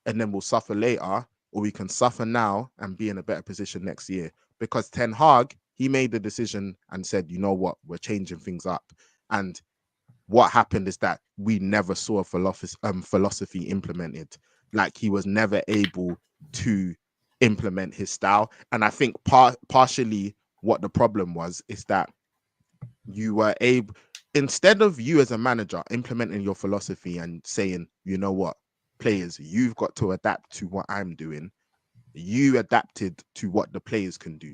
and then we'll suffer later, or we can suffer now and be in a better position next year. Because Ten Hag, he made the decision and said, you know what, we're changing things up. And what happened is that we never saw a philosophy implemented. Like, he was never able to implement his style. And I think partially what the problem was is that you were able, instead of you as a manager implementing your philosophy and saying, you know what, players, you've got to adapt to what I'm doing, you adapted to what the players can do.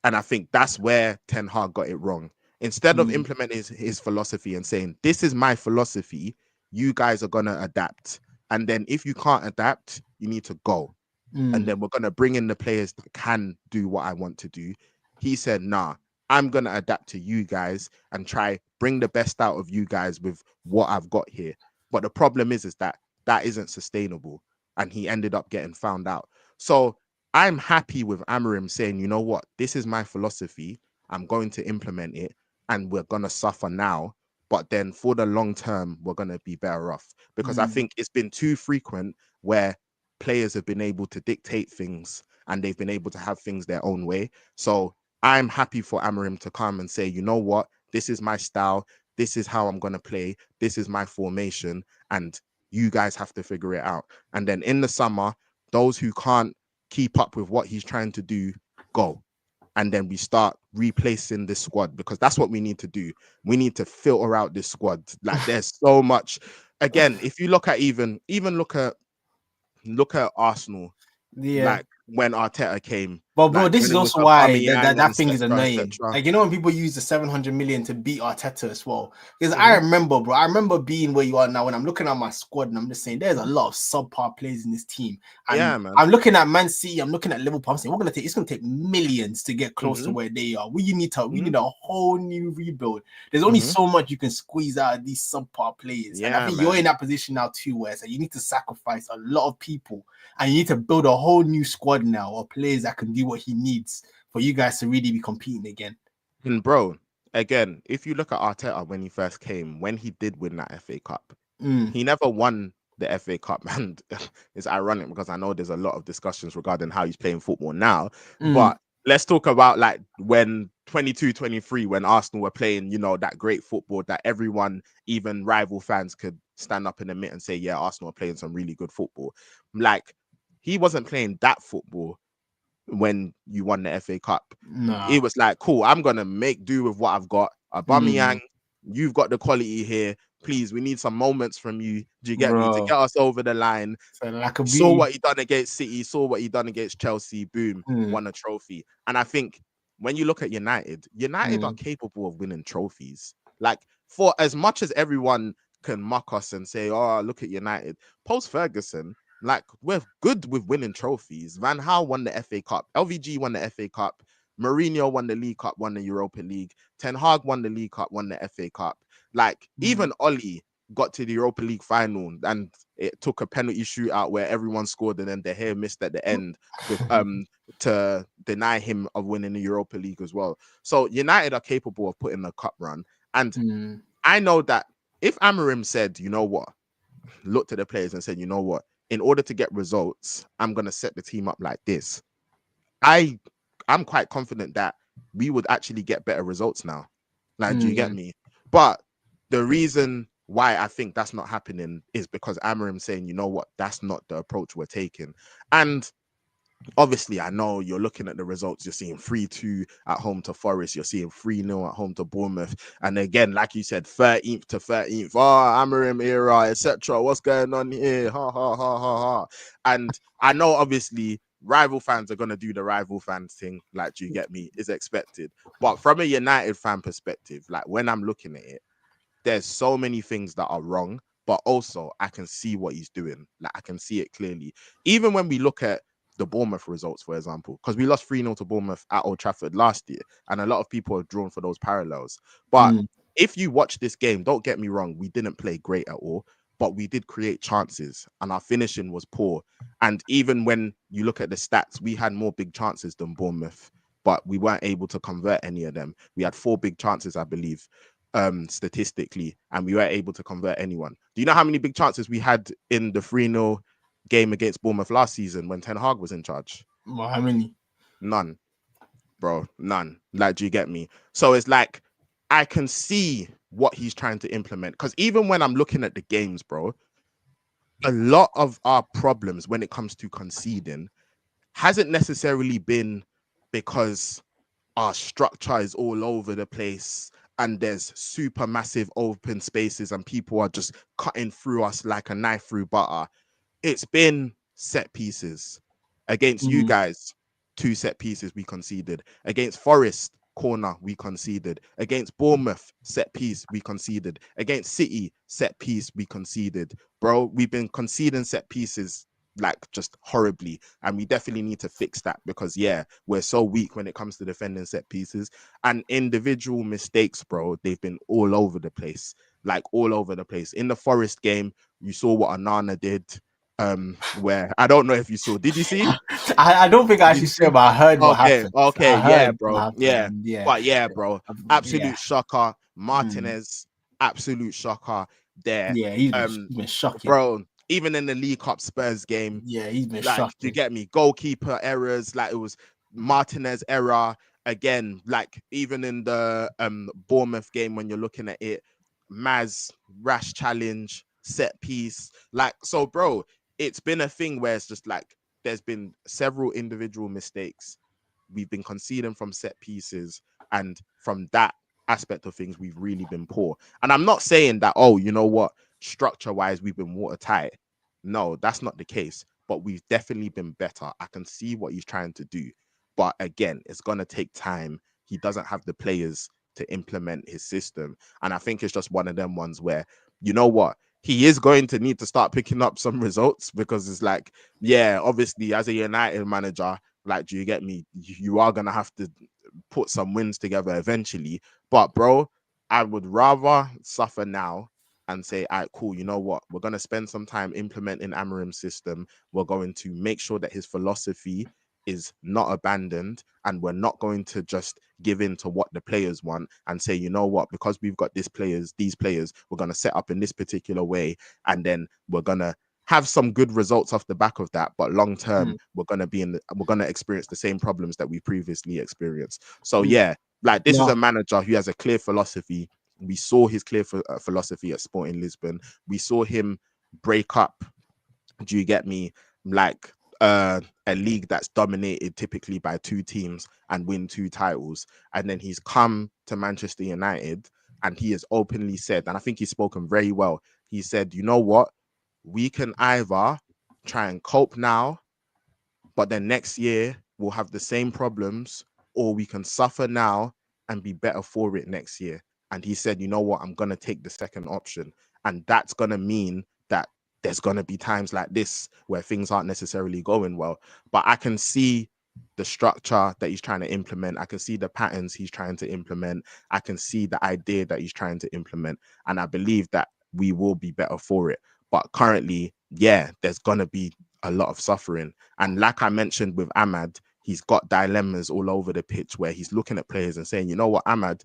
And I think that's where Ten Hag got it wrong. Instead of mm, implementing his philosophy and saying, this is my philosophy, you guys are going to adapt. And then if you can't adapt, you need to go. and then we're going to bring in the players that can do what I want to do. He said, nah, I'm going to adapt to you guys and try bring the best out of you guys with what I've got here. But the problem is that that isn't sustainable. And he ended up getting found out. So I'm happy with Amarim saying, you know what, this is my philosophy. I'm going to implement it and we're going to suffer now. But then for the long term, we're going to be better off. Because I think it's been too frequent where players have been able to dictate things and they've been able to have things their own way. So I'm happy for Amarim to come and say, you know what, this is my style. This is how I'm going to play. This is my formation. And you guys have to figure it out. And then in the summer, those who can't keep up with what he's trying to do, go. And then we start replacing this squad because that's what we need to do. We need to filter out this squad. Like there's so much. Again, if you look at even look at Arsenal, Yeah. like when Arteta came, But bro, like this when is it was also why Aubameyang, that thing is etc., annoying. etc. Like, you know, when people use the 700 million to beat Arteta as well. Because I Mm-hmm. remember, bro, I remember being where you are now when I'm looking at my squad and I'm just saying there's a lot of subpar players in this team. And Yeah, man. I'm looking at Man City, I'm looking at Liverpool. I'm saying it's gonna take millions to get close to Mm-hmm. where they are. We need Mm-hmm. a whole new rebuild. There's only Mm-hmm. so much you can squeeze out of these subpar players. And I Yeah, think you're in man. that position now too, where it's like you need to sacrifice a lot of people and you need to build a whole new squad now of players that can do what he needs for you guys to really be competing again. And bro, again, if you look at Arteta when he first came, when he did win that FA Cup, he never won the FA Cup. And it's ironic because I know there's a lot of discussions regarding how he's playing football now. But let's talk about like when 22-23, when Arsenal were playing, you know, that great football that everyone, even rival fans, could stand up and admit and say, yeah, Arsenal are playing some really good football. Like, he wasn't playing that football when you won the FA Cup. Nah. It was like, cool, I'm gonna make do with what I've got. Aubameyang, you've got the quality here. Please, we need some moments from you. Do you get me? To Bro. get us over the line. So like a Saw beauty. what he done against City, saw what he done against Chelsea, boom, won a trophy. And I think when you look at United are capable of winning trophies. Like, for as much as everyone can mock us and say, oh, look at United, post Ferguson, like, we're good with winning trophies. Van Gaal won the FA Cup, LVG won the FA Cup, Mourinho won the League Cup, won the Europa League, Ten Hag won the League Cup, won the FA Cup. Like, even Oli got to the Europa League final and it took a penalty shootout where everyone scored and then De Gea missed at the end to deny him of winning the Europa League as well. So United are capable of putting a cup run. And I know that if Amarim said, you know what, looked at the players and said, you know what, in order to get results, I'm going to set the team up like this. I'm quite confident that we would actually get better results now. Like, do you get me? But the reason why I think that's not happening is because Amarim saying, you know what, that's not the approach we're taking. And obviously, I know you're looking at the results. You're seeing 3-2 at home to Forest. You're seeing 3-0 at home to Bournemouth. And again, like you said, 13th to 13th. Oh, Amarim era, etc. What's going on here? Ha, ha, ha, ha, ha. And I know, obviously, rival fans are going to do the rival fans thing. Like, do you get me? Is expected. But from a United fan perspective, like, when I'm looking at it, there's so many things that are wrong, but also I can see what he's doing. Like, I can see it clearly. Even when we look at the Bournemouth results, for example, because we lost 3-0 to Bournemouth at Old Trafford last year, and a lot of people have drawn for those parallels. But if you watch this game, don't get me wrong, we didn't play great at all, but we did create chances, and our finishing was poor. And even when you look at the stats, we had more big chances than Bournemouth, but we weren't able to convert any of them. We had 4 big chances, I believe, statistically, and we weren't able to convert anyone. Do you know how many big chances we had in the 3-0 game against Bournemouth last season when Ten Hag was in charge? Well, how many? None, bro. None. Like, do you get me? So it's like I can see what he's trying to implement. Because even when I'm looking at the games, bro, a lot of our problems when it comes to conceding hasn't necessarily been because our structure is all over the place and there's super massive open spaces and people are just cutting through us like a knife through butter. It's been set pieces. Against you guys, 2 set pieces we conceded. Against Forest, corner, we conceded. Against Bournemouth, set piece, we conceded. Against City, set piece, we conceded. Bro, we've been conceding set pieces like just horribly, and we definitely need to fix that because yeah, we're so weak when it comes to defending set pieces and individual mistakes, bro. They've been all over the place, like all over the place. In the Forest game, you saw what Anana did. Where I don't know if you saw. Did you see? I don't think I Did actually you saw, see? but I heard what Okay, happened. okay, I yeah, heard what bro, happened, yeah, and yeah, but yeah, bro, absolute yeah, shocker. mm, Martinez, absolute shocker there. yeah. He's been Um, he's been shocking. bro, even in the League Cup Spurs game, Yeah, he's been like, do you shocking. get me? Goalkeeper errors, like it was Martinez error again. Like even in the Bournemouth game, when you're looking at it, Maz rash challenge, set piece, like so, bro. It's been a thing where it's just like there's been several individual mistakes. We've been conceding from set pieces, and from that aspect of things, we've really been poor. And I'm not saying that, oh, you know what, structure wise, we've been watertight. No, that's not the case. But we've definitely been better. I can see what he's trying to do. But again, it's going to take time. He doesn't have the players to implement his system. And I think it's just one of them ones where, you know what, he is going to need to start picking up some results because it's like, yeah, obviously, as a United manager, like, do you get me? You are going to have to put some wins together eventually. But, bro, I would rather suffer now and say, all right, cool, you know what? We're going to spend some time implementing Amarim's system. We're going to make sure that his philosophy is not abandoned, and we're not going to just give in to what the players want and say, you know what, because we've got these players, we're going to set up in this particular way, and then we're going to have some good results off the back of that, but long term Mm, we're going to experience the same problems that we previously experienced. So mm. yeah, like this is No, a manager who has a clear philosophy. We saw his clear philosophy at Sporting Lisbon. We saw him break up, do you get me, like a league that's dominated typically by two teams and win two titles. And then he's come to Manchester United and he has openly said, and I think he's spoken very well. He said, you know what? We can either try and cope now, but then next year we'll have the same problems, or we can suffer now and be better for it next year. And he said, you know what, I'm gonna take the second option. And that's gonna mean that there's gonna be times like this where things aren't necessarily going well. But I can see the structure that he's trying to implement. I can see the patterns he's trying to implement. I can see the idea that he's trying to implement. And I believe that we will be better for it. But currently, yeah, there's gonna be a lot of suffering. And like I mentioned with Ahmad, he's got dilemmas all over the pitch where he's looking at players and saying, you know what, Ahmad,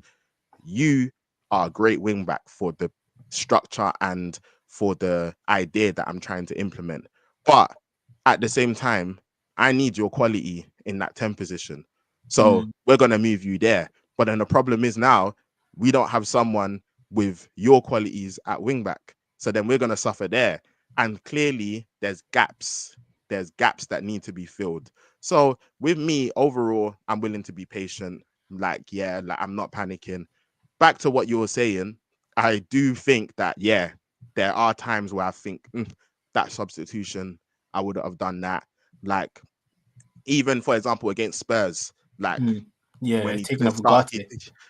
you are a great wing back for the structure and for the idea that I'm trying to implement. But at the same time, I need your quality in that 10 position. So mm, we're going to move you there. But then the problem is now we don't have someone with your qualities at wing back. So then we're going to suffer there. And clearly there's gaps. There's gaps that need to be filled. So with me, overall, I'm willing to be patient. Like, yeah, like I'm not panicking. Back to what you were saying, I do think that, yeah, there are times where I think that substitution, I would have done that. Like, even for example, against Spurs, like mm. Yeah, when he taking didn't off start, Ugarte.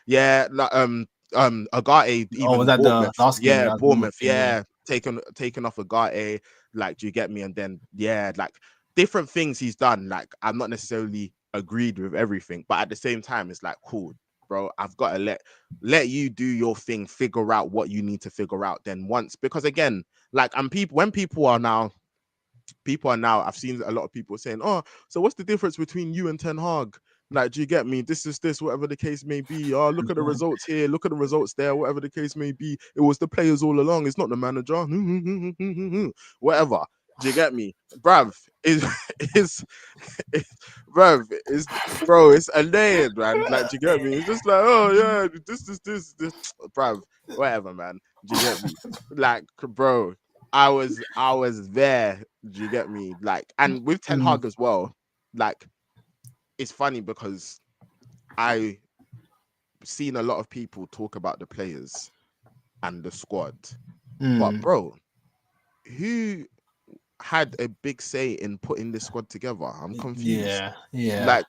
yeah, like, Agate, Oh, was even that the Bournemouth, last game? yeah, Yeah, that Bournemouth Bournemouth, game. Yeah. yeah, taking off Agate, like, do you get me? And then, yeah, like different things he's done. Like, I'm not necessarily agreed with everything, but at the same time, it's like, cool, bro, I've got to let you do your thing, figure out what you need to figure out. Then once, because again, like, and people are now, I've seen a lot of people saying, oh, so what's the difference between you and Ten Hag? Like, do you get me? This is this, whatever the case may be. Oh, look at the results here, look at the results there, whatever the case may be. It was the players all along, it's not the manager. Whatever. Do you get me? Bruv, is bruv, is bro, it's annoying, man. Like, do you get me? It's just like, oh yeah, this, bruv, whatever, man. Do you get me? Like, bro, I was there. Do you get me? Like, and with Ten Mm, Hag as well, like, it's funny because I seen a lot of people talk about the players and the squad, but mm. bro, who had a big say in putting this squad together? I'm confused. Yeah, yeah. Like,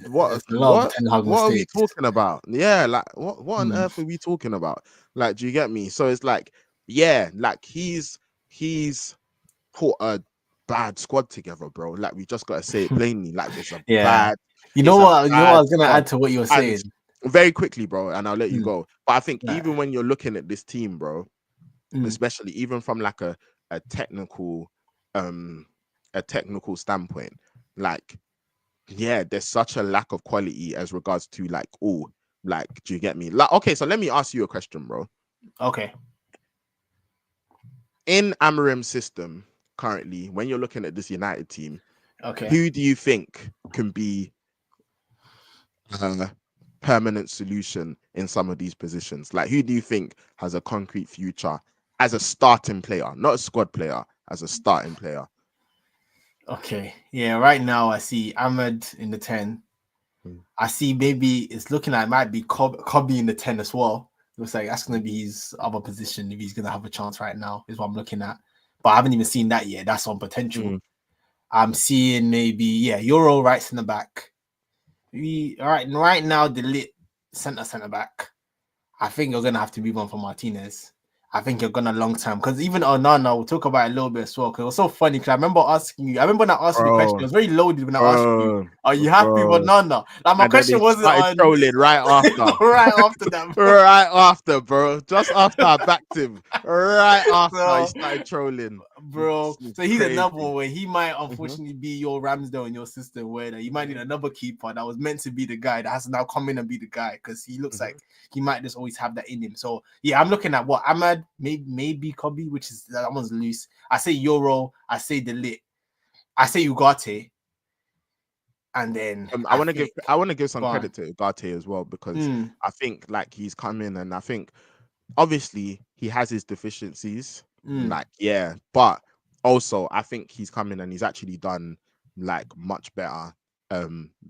what There's a lot of what Ten Hag what are we mistakes. talking about? Yeah, like, what on Mm, earth are we talking about? Like, do you get me? So it's like, yeah, like he's put a bad squad together, bro. Like we just gotta say it plainly. Like Yeah. it's a You know what I bad was gonna squad. add to what you were And saying. very quickly, bro, and I'll let you Mm, go. But I think right. even when you're looking at this team, bro, Mm, especially even from like a technical um a technical standpoint, like yeah, there's such a lack of quality as regards to like, oh, like, do you get me? Like, okay, so let me ask you a question, bro. okay. In Amarim's system currently, when you're looking at this United team, Okay. who do you think can be a permanent solution in some of these positions? Like, who do you think has a concrete future as a starting player, not a squad player, as a starting player? Okay. Yeah. Right now, I see Ahmed in the 10. Mm. I see maybe it's looking like it might be Kobe in the 10 as well. Looks like that's going to be his other position if he's going to have a chance right now, is what I'm looking at. But I haven't even seen that yet. That's on potential. Mm. I'm seeing maybe, yeah, Euro right in the back. Right now, the lit centre back. I think you're gonna have to move on from Martinez. I think you're gonna long term because even Onana, we'll talk about it a little bit as well. Because it was so funny. Because I remember asking you. I remember when I asked you the question. It Bro, was very loaded when I asked you, bro, "Are you happy with bro. Onana?" Like my And then question they wasn't started on trolling right after. right after that, bro. Right after, bro. Just after I backed him. Right after he So started trolling. bro. It's So he's another crazy. one where he might Mhm. unfortunately be your Ramsdale in your system, where you might need another keeper that was meant to be the guy that has to now come in and be the guy because he looks Mhm. like he might just always have that in him. So yeah, I'm looking at what Ahmad, maybe Kobe, which is that one's loose. I say Euro, I say Delit, I say Ugarte, and then I I want to give think I want to give some go on. credit to Ugarte as well because Mm, I think like he's come in and I think obviously he has his deficiencies, mm, like yeah, but also I think he's come in and he's actually done like much better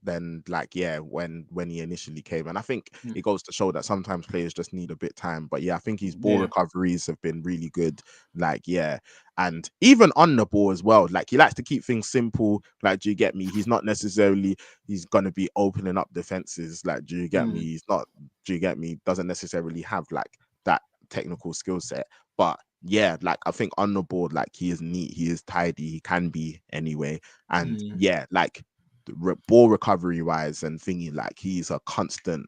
than like yeah when he initially came. And I think mm, it goes to show that sometimes players just need a bit time. But yeah, I think his ball yeah, recoveries have been really good. Like yeah, and even on the ball as well. Like he likes to keep things simple. Like do you get me? He's not necessarily he's gonna be opening up defenses. Like do you get me? mm, He's not. Do you get me? Doesn't necessarily have like that technical skill set. But yeah, like I think on the board, like he is neat, he is tidy, he can be anyway. And mm. yeah, like ball recovery wise and thingy, like he's a constant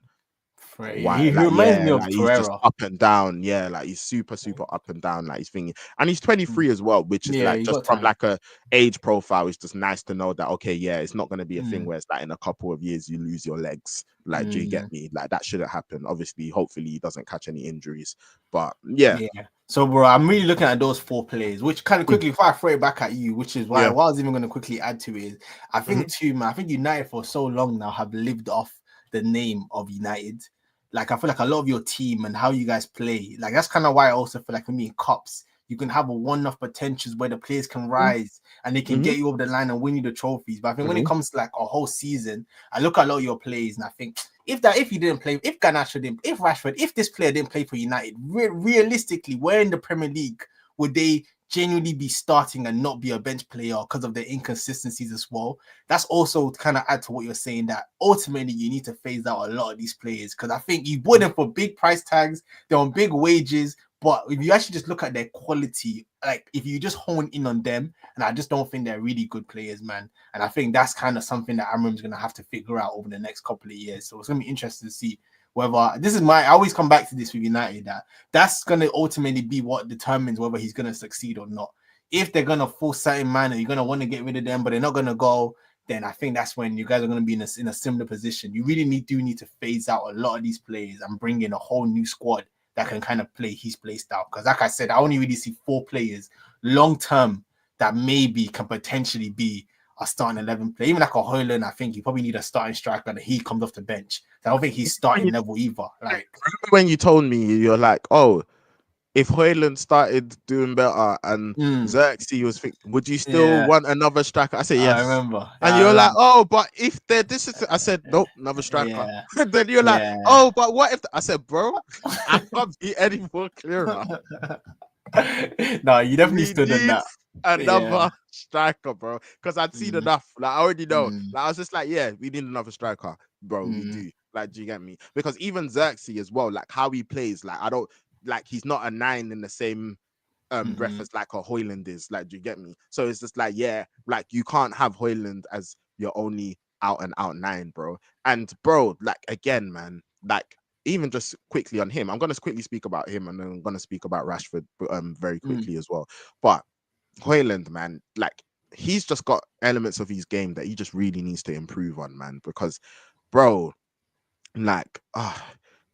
Yeah, why he like reminds yeah me of like he's just Torreira. up and down, yeah, like he's super up and down, like he's thinking, and he's 23 Mm. as well, which is Yeah, like you just got from time. like a age profile. It's just nice to know that okay, yeah, it's not going to be a thing Mm, where it's like in a couple of years you lose your legs. Like do you get mm. me? Like that shouldn't happen. Obviously hopefully he doesn't catch any injuries, but yeah. Yeah. So, bro, I'm really looking at those four players, which kind of Mm. quickly, before I throw it back at you, which is why Yeah. what I was even going to quickly add to it is, I Hmm. think too, man, I think United for so long now have lived off the name of United. Like, I feel like a lot of your team and how you guys play, like, that's kind of why I also feel like for me in cups, you can have a one-off potentials where the players can rise and they can Hmm. get you over the line and win you the trophies. But I think when it Hmm. comes to like a whole season, I look at a lot of your plays and I think if he didn't play, if Garnacho didn't, if Rashford, if this player didn't play for United, realistically, where in the Premier League would they genuinely be starting and not be a bench player because of the inconsistencies as well? That's also kind of add to what you're saying that ultimately you need to phase out a lot of these players because I think you bought them for big price tags, they're on big wages. But if you actually just look at their quality, like if you just hone in on them, and I just don't think they're really good players, man. And I think that's kind of something that Amram's going to have to figure out over the next couple of years. So it's going to be interesting to see whether this is I always come back to this with United that's going to ultimately be what determines whether he's going to succeed or not. If they're going to force certain manner, you're going to want to get rid of them, but they're not going to go. Then I think that's when you guys are going to be in a similar position. You really need to phase out a lot of these players and bring in a whole new squad that can kind of play his play style. Because like I said, I only really see four players long term that maybe can potentially be a starting 11 player. Even like a Hoyland, I think you probably need a starting striker and he comes off the bench. So I don't think he's When starting you, level either. Like, remember when you told me you're like, oh, if Hoyland started doing better and Xerxes was thinking, would you still yeah, want another striker? I said I yes. remember. And I you're like, remember. oh, but if they're this is I said, nope, another striker. Yeah, And then you're like, yeah. oh, but what if I said, bro, I can't be any more clearer. No, you definitely We stood on need that. Yeah. another striker, bro. Because I'd seen Mm, enough. Like I already know. mm, Like I was just like, yeah, we need another striker, bro. We mm, do. Like, do you get me? Because even Xerxes as well, like how he plays, like I don't like he's not a nine in the same. Mm-hmm. reference like a Hoyland is. Like, do you get me? So it's just like, yeah, like you can't have Hoyland as your only out and out nine, bro. And bro, like again, man, like even just quickly on him, I'm gonna quickly speak about him, and then I'm gonna speak about Rashford very Mm. quickly as well. But Hoyland, man, like he's just got elements of his game that he just really needs to improve on, man. Because, bro, like,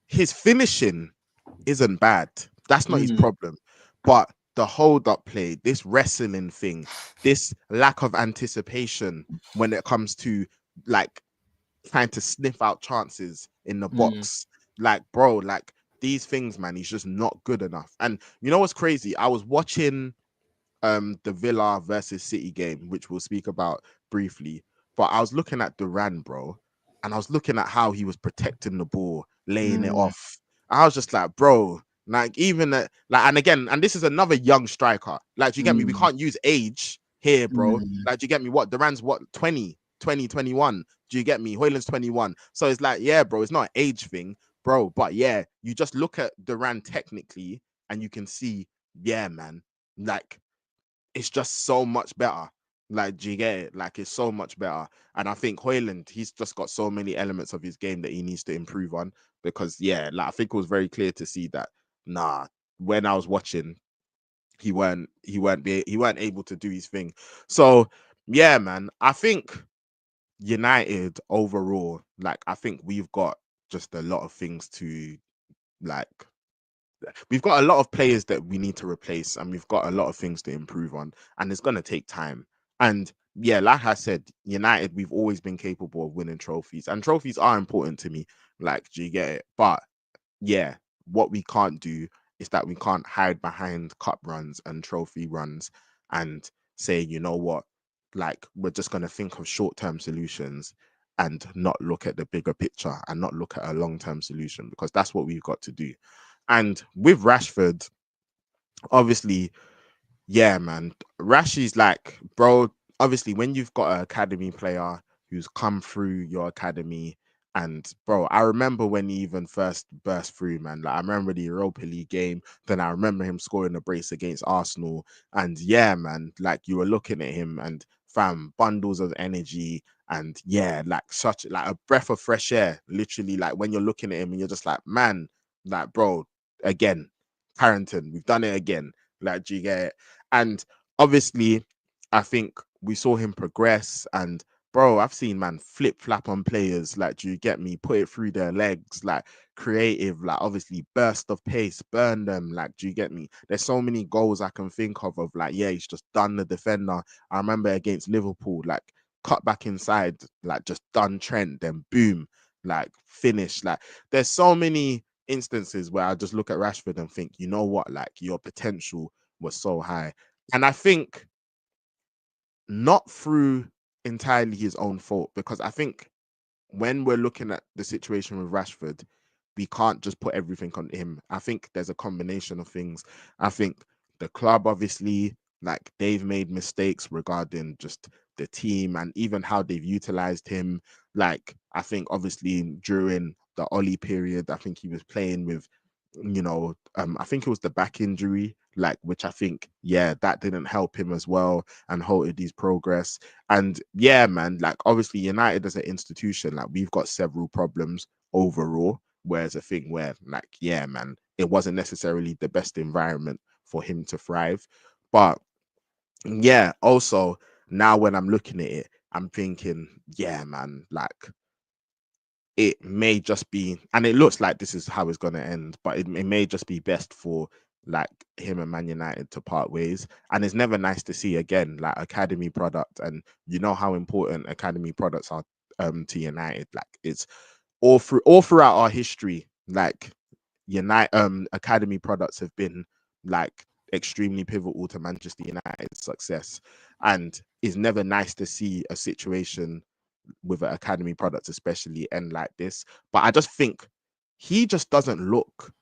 his finishing isn't bad. That's not his Mm. problem. But the hold up play, this wrestling thing, this lack of anticipation when it comes to like trying to sniff out chances in the Mm. box, like, bro, like these things, man, he's just not good enough. And you know what's crazy? I was watching the Villa versus City game, which we'll speak about briefly. But I was looking at Duran, bro, and I was looking at how he was protecting the ball, laying it Mm. off. I was just like, bro, like even like, and again, and this is another young striker. Like, do you get me? We Mm. can't use age here, bro. Mm. Like, do you get me? What Duran's what 21? Do you get me? Hoyland's 21. So it's like, yeah, bro, it's not an age thing, bro. But yeah, you just look at Duran technically, and you can see, yeah, man, like it's just so much better. Like, do you get it? Like, it's so much better. And I think Hoyland, he's just got so many elements of his game that he needs to improve on. Because, yeah, like I think it was very clear to see that, nah, when I was watching, he weren't able to do his thing. So, yeah, man, I think United overall, like I think we've got just a lot of things to like we've got a lot of players that we need to replace, and we've got a lot of things to improve on, and it's going to take time. And yeah, like I said, United, we've always been capable of winning trophies, and trophies are important to me. Like, do you get it? But yeah, what we can't do is that we can't hide behind cup runs and trophy runs and say, you know what, like we're just going to think of short-term solutions and not look at the bigger picture and not look at a long-term solution, because that's what we've got to do. And with Rashford, obviously, yeah, man. Rashi's like, bro, obviously, when you've got an academy player who's come through your academy, and bro, I remember when he even first burst through, man. Like, I remember the Europa League game, then I remember him scoring a brace against Arsenal. And yeah, man, like you were looking at him and fam, bundles of energy, and yeah, like such like a breath of fresh air. Literally, like when you're looking at him and you're just like, man, like, bro, again, Carrington, we've done it again. Like, do you get it? And obviously, I think we saw him progress. And bro, I've seen man flip flap on players. Like, do you get me? Put it through their legs, like creative, like obviously burst of pace, burn them. Like, do you get me? There's so many goals I can think of like, yeah, he's just done the defender. I remember against Liverpool, like cut back inside, like just done Trent, then boom, like finish. Like, there's so many instances where I just look at Rashford and think, you know what, like your potential was so high. And I think not through entirely his own fault, because I think when we're looking at the situation with Rashford, we can't just put everything on him. I think there's a combination of things. I think the club, obviously, like they've made mistakes regarding just the team and even how they've utilized him. Like, I think obviously during the Ollie period, I think he was playing with, I think it was the back injury, like, which I think, yeah, that didn't help him as well and halted his progress. And yeah, man, like obviously United as an institution, like we've got several problems overall. Whereas a thing where, like, yeah, man, it wasn't necessarily the best environment for him to thrive. But yeah, also now when I'm looking at it, I'm thinking, yeah, man, like it may just be, and it looks like this is how it's going to end, but it may just be best for like him and Man United to part ways. And it's never nice to see again, like academy product, and you know how important academy products are to United. Like it's all throughout our history, like academy products have been like extremely pivotal to Manchester United's success. And it's never nice to see a situation with an academy product, especially end like this. But I just think he just doesn't look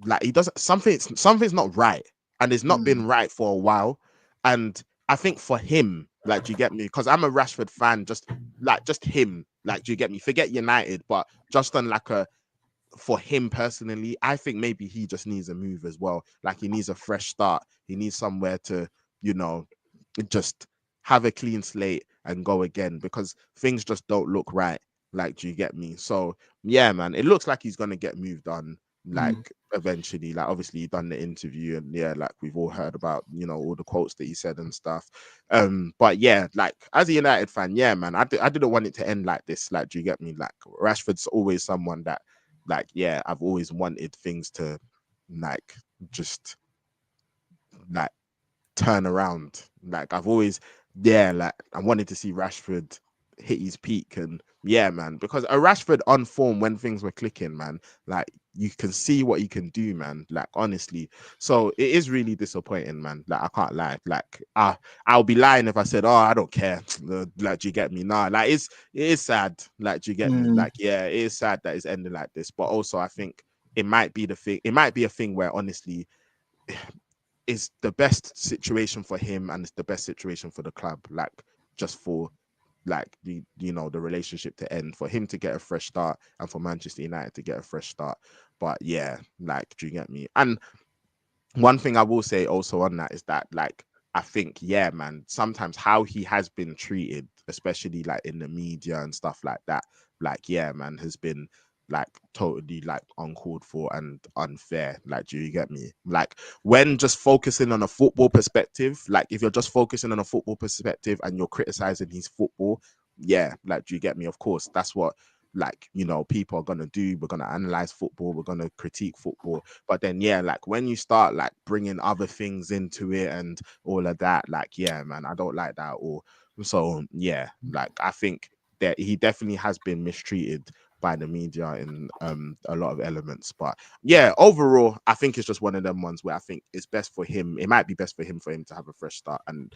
like he doesn't something's not right, and it's not Mm. been right for a while. And I think for him, like, do you get me? Because I'm a Rashford fan, just him. Like, do you get me? Forget United, but just on like a for him personally, I think maybe he just needs a move as well. Like he needs a fresh start. He needs somewhere to, you know, just have a clean slate and go again because things just don't look right. Like, do you get me? So yeah, man, it looks like he's gonna get moved on. Mm. Like eventually, like obviously he done the interview and yeah, like we've all heard about all the quotes that he said and stuff. But yeah, like as a United fan, yeah, man, I didn't want it to end like this. Like, do you get me? Like Rashford's always someone that, like, yeah, I've always wanted things to like just like turn around. Like I've always, yeah, like I wanted to see Rashford hit his peak, and yeah, man, because a Rashford on form when things were clicking, man, like you can see what he can do, man. Like honestly, so it is really disappointing, man. Like I can't lie. Like I'll be lying if I said, oh, I don't care. Like, do you get me? Nah, like it is sad. Like, do you get me? Mm. Like, yeah, it is sad that it's ending like this. But also, I think it might be the thing. It might be a thing where honestly is the best situation for him and it's the best situation for the club, like just for like the relationship to end, for him to get a fresh start and for Manchester United to get a fresh start. But yeah, like, do you get me? And one thing I will say also on that is that, like, I think, yeah, man, sometimes how he has been treated, especially like in the media and stuff like that, like, yeah, man, has been like totally like uncalled for and unfair. Like, do you get me? Like, when just focusing on a football perspective, like if you're just focusing on a football perspective and you're criticizing his football, yeah, like, do you get me? Of course, that's what, like, people are gonna do. We're gonna analyze football, we're gonna critique football, but then yeah, like when you start like bringing other things into it and all of that, like, yeah, man, I don't like that at all. So yeah, like I think that he definitely has been mistreated by the media in a lot of elements. But yeah, overall, I think it's just one of them ones where I think it's best for him. It might be best for him to have a fresh start, and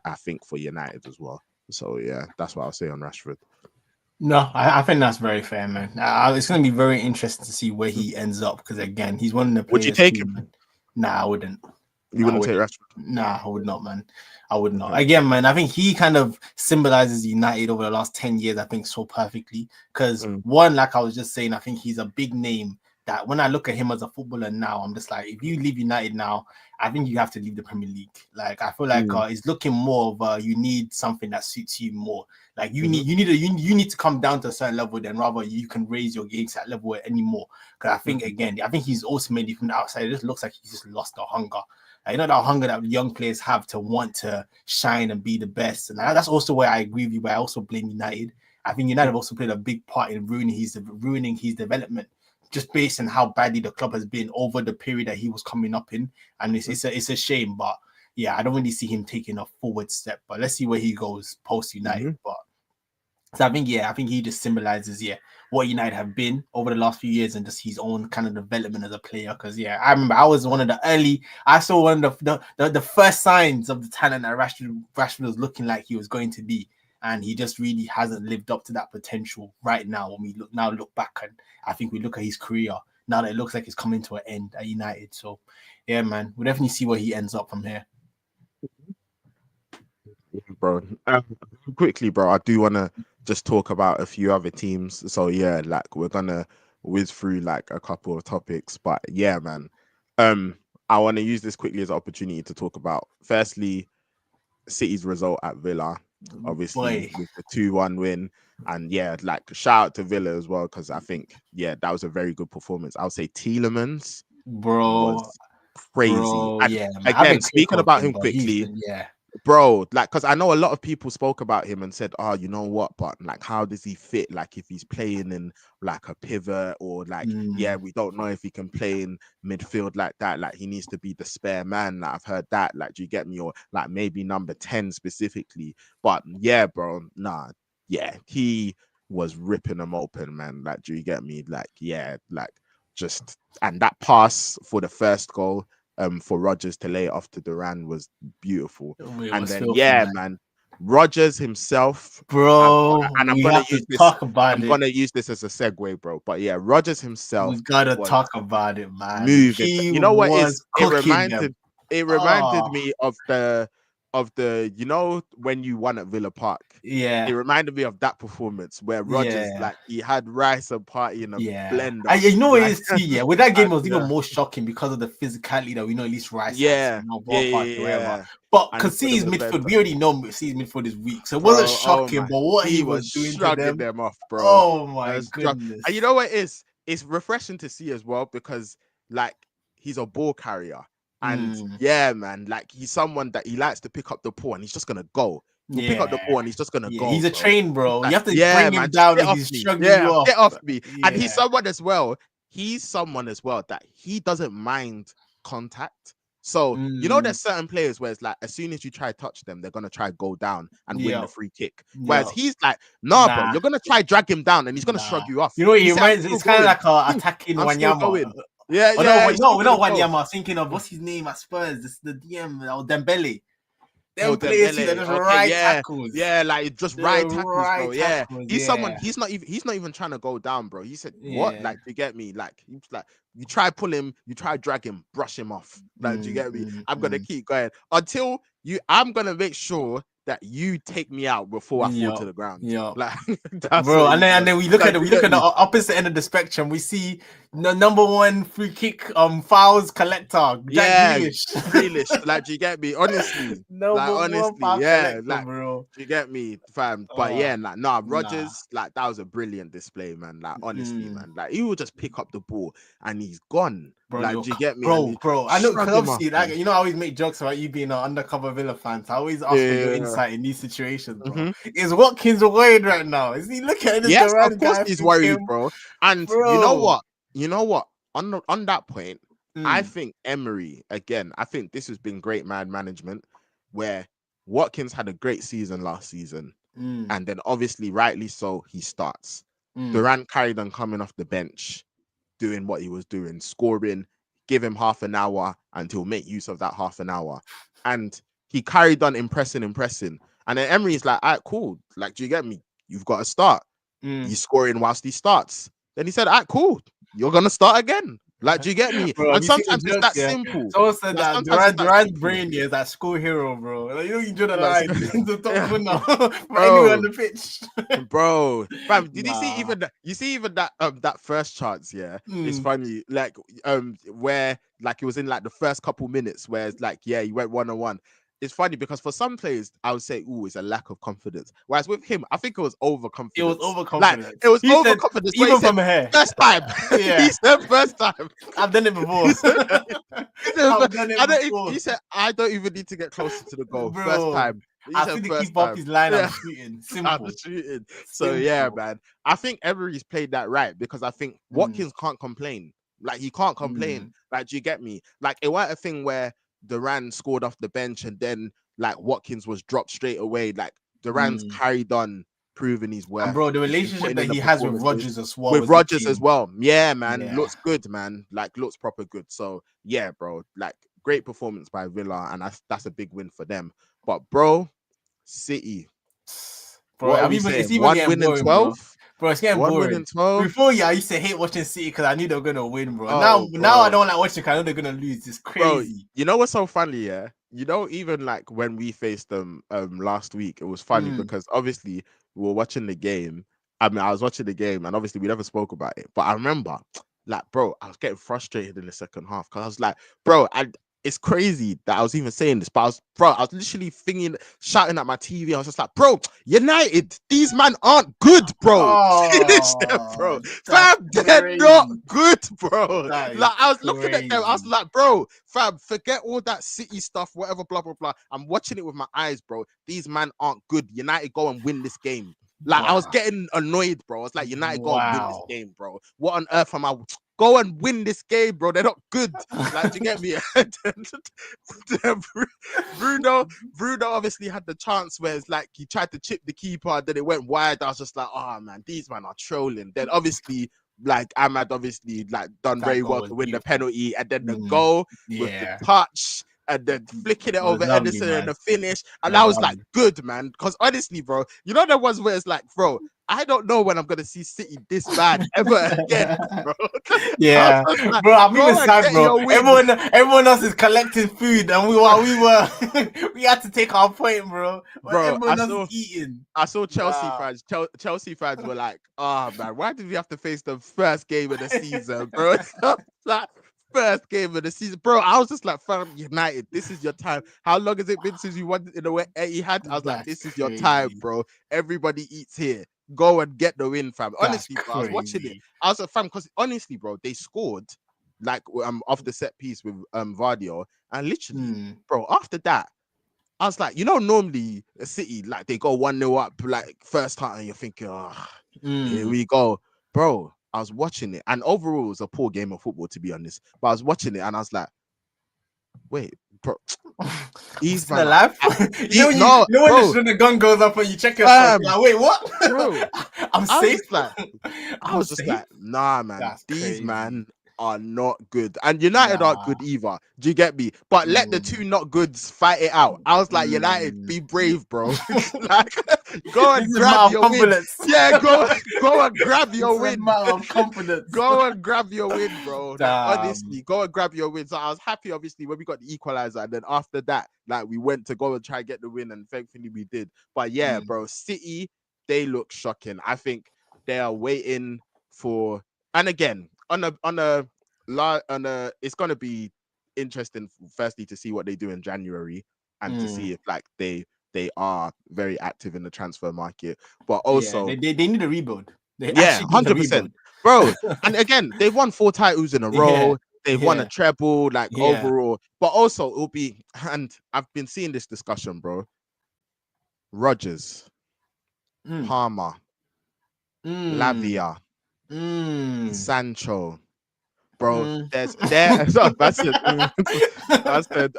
I think for United as well. So yeah, that's what I'll say on Rashford. No, I think that's very fair, man. It's going to be very interesting to see where he ends up because, again, he's one of the Would you players take too, him? man. Nah, I wouldn't. You I wouldn't would. take Rashford? Nah, I would not, man. I would not. Okay. Again, man, I think he kind of symbolizes United over the last 10 years, I think, so perfectly. Because, Mm, one, like I was just saying, I think he's a big name that when I look at him as a footballer now, I'm just like, if you leave United now, I think you have to leave the Premier League. Like, I feel like mm, it's looking more of you need something that suits you more. Like, you mhm, need to come down to a certain level, then rather you can raise your games at level anymore. Because I think, mhm, again, I think he's ultimately from the outside, it just looks like he's just lost the hunger. That hunger that young players have to want to shine and be the best. And that's also where I agree with you, but I also blame United. I think United have also played a big part in ruining his development, just based on how badly the club has been over the period that he was coming up in. And it's a shame, but yeah, I don't really see him taking a forward step. But let's see where he goes post United. mhm, But so I think he just symbolizes what United have been over the last few years and just his own kind of development as a player. Because yeah, I remember I was one of the early. I saw one of the first signs of the talent that Rashford was looking like he was going to be, and he just really hasn't lived up to that potential right now. When we look back, and I think we look at his career now that it looks like it's coming to an end at United. So yeah, man, we'll definitely see where he ends up from here. bro. Quickly, bro, I do want to just talk about a few other teams. So yeah, like we're gonna whiz through like a couple of topics, but yeah, man. Um, I want to use this quickly as an opportunity to talk about firstly City's result at Villa, obviously Boy, with the 2-1 win. And yeah, like shout out to Villa as well, because I think, yeah, that was a very good performance. I would say Tielemans bro, was crazy. And yeah, man. I've again, been speaking critical of about him, him but he's quickly, been bro, like, because I know a lot of people spoke about him and said, oh, you know what, but like, how does he fit? Like, if he's playing in like a pivot, or like, yeah, we don't know if he can play in midfield like that. Like, he needs to be the spare man. Like, I've heard that. Like, do you get me? Or like maybe number 10 specifically. But yeah, bro, nah, yeah, he was ripping them open, man. Like, do you get me? Like, yeah, like just, and that pass for the first goal, for Rogers to lay it off to Duran was beautiful. it And was then filthy, yeah, man. man, Rogers himself, Bro, and I'm we gonna have to use this. talk about I'm it. gonna use this as a segue, bro. But yeah, Rogers We himself gotta was talk about it, man. moving. He You know what was is? cooking them. It reminded Oh, me of the of the, you know, when you won at Villa Park. It Yeah. reminded me of that performance where Rodgers, Yeah. like, he had rice and party in a Yeah. blender. You know what it Like, is too, yeah. With that game, and, it was even more shocking because of the physicality that we know at least Rice has, yeah, you know, yeah, ball yeah, party, whatever. yeah. But And he because put him City's in the midfield, center. we already know City's midfield is weak. So it wasn't Bro, oh shocking, my, but what he he was was doing to shrugging them, them off, bro. oh my And you goodness. know what it is? It's refreshing to see as well because, like, he's a ball carrier. And Mm, yeah, man, like, he's someone that he likes to pick up the ball and he's just gonna go. He'll pick up the yeah. ball and he's just gonna Yeah. go, He's a bro. train, He's bro. You like, have to yeah, bring him man, just down get if off he's me. shrugging you Yeah, off. get off me. And he's Yeah. someone as well. He's someone as well that he doesn't mind contact. So, you know, Mm, there's certain players where it's like, as soon as you try to touch them, they're gonna try to go down and win the yeah. free kick. Whereas Yeah. he's like, nah, bro, Nah. you're gonna try drag him down and he's gonna Nah. shrug you off. You know what He he said, I'm reminds? still It's kind of going. like attacking I'm still Wanyama. going. Yeah, Oh no, yeah, he's still we're not gonna go. Wanyama. I was thinking of what's his name at Spurs. This the DM or Dembele. Oh, Them players see that Dembele. just Okay, right yeah, tackles. yeah, like just The right tackles, bro. right Yeah, tackles. he's someone. Yeah. He's not even trying to go down, bro. He said, "What? Yeah. Like, do you get me? Like, he's like, you try pull him, you try drag him, brush him off. Like, do you Mm, get me? mm, I'm gonna mm. keep going until you. I'm gonna make sure that you take me out before I fall to Yup. the ground. Yup. Like, that's Bro, what and he's then on. we look at Like, the do you get the me? opposite end of the spectrum. We see the number one free kick fouls collector, Jack Yeah, Grealish. Grealish. Like, do you get me? Honestly, like, Number one honestly, foul yeah, collector, like. bro. Do you get me, fam? But Oh, yeah, like, nah, nah. Rogers, like, that was a brilliant display, man. Like, honestly, Mm. man, like, he will just pick up the ball and he's gone. Bro, Like, do you get me? And he I know because shrug him off, obviously, like man. you know, I always make jokes about you being an undercover Villa fan. So I always ask for your Yeah. insight in these situations, bro. Hmm. Is Watkins worried right now? Is he looking at this Yes, of Duran course guy he's worried, thinking, bro. And you know bro? what? You know what? On that point, I Mm, think Emery again. I think this has been great man management, where Watkins had a great season last season. mm, And then obviously, rightly so, he starts. mm. Durant carried on coming off the bench, doing what he was doing, scoring, give him half an hour and he'll make use of that half an hour. And he carried on impressing. And then Emery's like, all right, cool. Like, do you get me? You've got to start. Mm. He's scoring whilst he starts. Then he said, all right, cool. You're gonna start again. Like, do you get me? Bro, have And you seen the sometimes it's jokes? that Yeah, simple. someone said Like, that sometimes it's that Duran's simple. brain is that school hero, bro. Like, you know, you draw the Like, line into the top yeah, corner from anywhere on bro. the pitch. Bro, fam, did you see Nah. even that? You see even that first chance? Yeah, it's Mm. funny. Like where like it was in like the first couple minutes where it's like he went 1-on-1. It's funny because for some players I would say it's a lack of confidence. Whereas with him, I think it was It was overconfidence. Like overconfidence. it was He said, overconfidence where he even said from here. first time. He Yeah, said first time. I've done it He before. said, I've done it before, he said I don't even need to get closer to the goal. First bro. time. He I said see the first keep up time. his line. I'm Yeah. shooting. I'm Simple. shooting. So yeah, Simple. man. I think Emery's played that right because I think Mm, Watkins can't complain. Like he can't complain. mm, Like, do you get me? Like it wasn't a thing where Duran scored off the bench and then like Watkins was dropped straight away. Like Duran's mm. carried on, proving his And worth. bro, the He's been relationship putting that in the he has with performances Rogers as well with with the Rogers as team. well. Yeah, man. Yeah. Looks good, man. Like looks proper good. So yeah, bro. Like great performance by Villa, and that's a big win for them. But bro, City. Bro, What are I'm we even saying? it's even One getting win in boring, bro. 12? Bro, it's getting One win in boring. 12? Before, yeah, I used to hate watching City because I knew they were gonna win, bro. Oh, Now I bro. don't like watching because I know they're gonna lose. It's Bro, crazy. you know what's so funny, yeah? You know, even like when we faced them last week, it was funny Mm, because obviously we were watching the game. I mean, I was watching the game and obviously we never spoke about it. But I remember, like, bro, I was getting frustrated in the second half because I was like, bro, it's crazy that I was even saying this, but I was literally thinking, shouting at my TV. I was just like, bro, United, these men aren't good, bro. Finish them, oh, bro. that's Fam, they're not crazy. good, bro. That is Like, I was looking at them, I was crazy. like, bro, fam, forget all that City stuff, whatever, blah, blah, blah. I'm watching it with my eyes, bro. These men aren't good. United go and win this game. Like, I was Wow. getting annoyed, bro. I was like, United go and win this Wow. game, bro. What on earth am I? Go and win this game, bro. They're not good. Like, do you get me? Bruno obviously had the chance where it's like he tried to chip the keeper, then it went wide. I was just like, oh man, these men are trolling. Then obviously, like Ahmad obviously like done That very goal well was to win the beautiful. penalty, and then the Mm, goal with the yeah. touch. and then flicking it It was over lovely, Edison and man. the finish. It And was I was like, lovely. good, man. Because honestly, bro, you know, there was where it's like, bro, I don't know when I'm going to see City this bad ever again, bro. I was Yeah, just like, bro, I'm even go and sad, get bro. your win. Everyone else is collecting food, and we were we had to take our point, bro. But Bro, everyone else is eating. I saw Chelsea Nah. fans. Chelsea fans were like, "Oh man, why did we have to face the first game of the season, bro?" Like first game of the season, bro. I was just like, "Fam, United, this is your time. How long has it been since you won in the way he had?" I was like, That's "This is your time, crazy. bro. Everybody eats here. Go and get the win, fam." That's Honestly, bro, I was watching it. crazy. I was a fan because honestly, bro, they scored like off the set piece with Vardio, and literally, Mm, bro, after that. I was like, you know, normally a City, like they go 1-0 up, like first time, and you're thinking, oh, here mm. we go. Bro, I was watching it, and overall, it was a poor game of football, to be honest. But I was watching it, and I was like, wait, bro, I'm these still man are, alive. no, You know when bro, the gun goes up and you check yourself. You're fam, like, wait, what? bro. I'm I was safe. just like, I I'm was just safe. like, nah, man, That's these crazy. man are not good. And United aren't Nah. good either. Do you get me? But let the Mm, two not goods fight it out. I was like, United, mm. be brave, bro. Like, go This and is a grab matter of your win. confidence. Yeah, go and grab This your is a win. matter of confidence. Go and grab your win, bro. Like, Damn. honestly, go and grab your win. So I was happy, obviously, when we got the equalizer. And then after that, like, we went to go and try and get the win. And thankfully, we did. But yeah, Mm, bro, City, they look shocking. I think they are waiting for, and again, it's gonna be interesting, firstly, to see what they do in January and to mm. see if like they are very active in the transfer market. But Yeah, also, they need a rebuild. They yeah, actually need a 100%. rebuild. Bro, and again, they've won 4 titles in a Yeah, row. They've won a yeah, treble, like yeah. overall. But also, it'll be, and I've been seeing this discussion, bro. Rodgers, Mm, Palmer, mm, Lavia, mm, Sancho, bro. mm. No, that's it. That's it.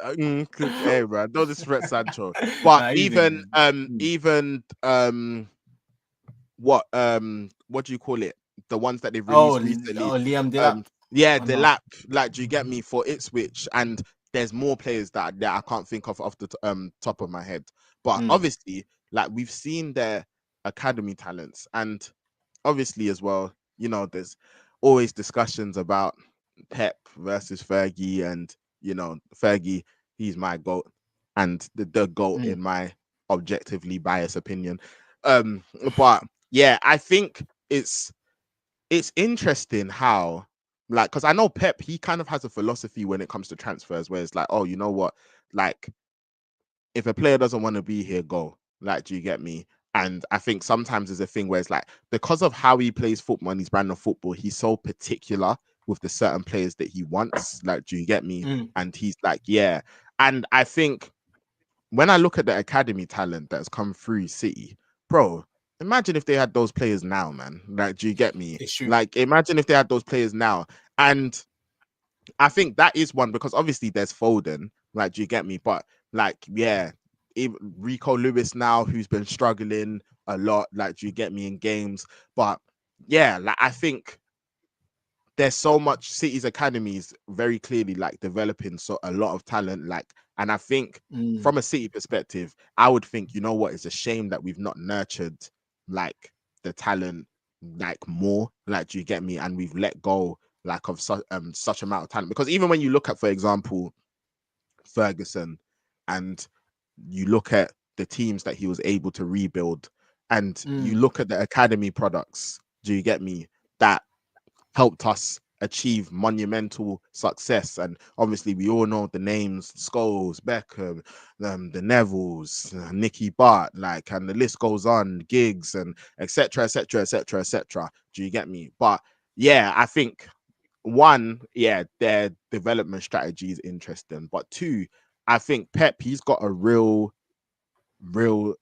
Hey, bro, don't disrespect Sancho. But Nah, he's a even good. Mm. what do you call it? The ones that they've Oh, released recently. Liam Delap. Yeah, Oh the no. lap, like, do you get me, for Ipswich? And there's more players that I can't think of off the top of my head. But Mm, obviously, like, we've seen their academy talents, and obviously as well, you know, there's always discussions about Pep versus Fergie, and you know, Fergie, he's my goat, and the goat mm, in my objectively biased opinion. Um, but yeah, I think it's interesting how, like, because I know Pep, he kind of has a philosophy when it comes to transfers where it's like, oh, you know what, like, if a player doesn't want to be here, go. Like, do you get me? And I think sometimes there's a thing where it's like, because of how he plays football and his brand of football, he's so particular with the certain players that he wants. Like, do you get me? mm. And he's like, yeah. And I think when I look at the academy talent that's come through City, bro, imagine if they had those players now, man. Like, do you get me? It's true. Like, imagine if they had those players now. And I think that is one, because obviously there's Foden, like, do you get me? But like, yeah, Rico Lewis now, who's been struggling a lot, like, do you get me, in games? But yeah, like, I think there's so much, City's academies very clearly like developing so a lot of talent, like, and I think Mm, from a City perspective, I would think, you know what, it's a shame that we've not nurtured like the talent like more, like, do you get me, and we've let go like of such amount of talent, because even when you look at, for example, Ferguson, and you look at the teams that he was able to rebuild, and you mm, look at the academy products, do you get me, that helped us achieve monumental success. And obviously, we all know the names: Scholes, Beckham, the Nevilles, Nicky Butt, like, and the list goes on, Giggs, and etc., etc., etc., etc. Do you get me? But yeah, I think one, yeah, their development strategy is interesting, but two, I think Pep, he's got a real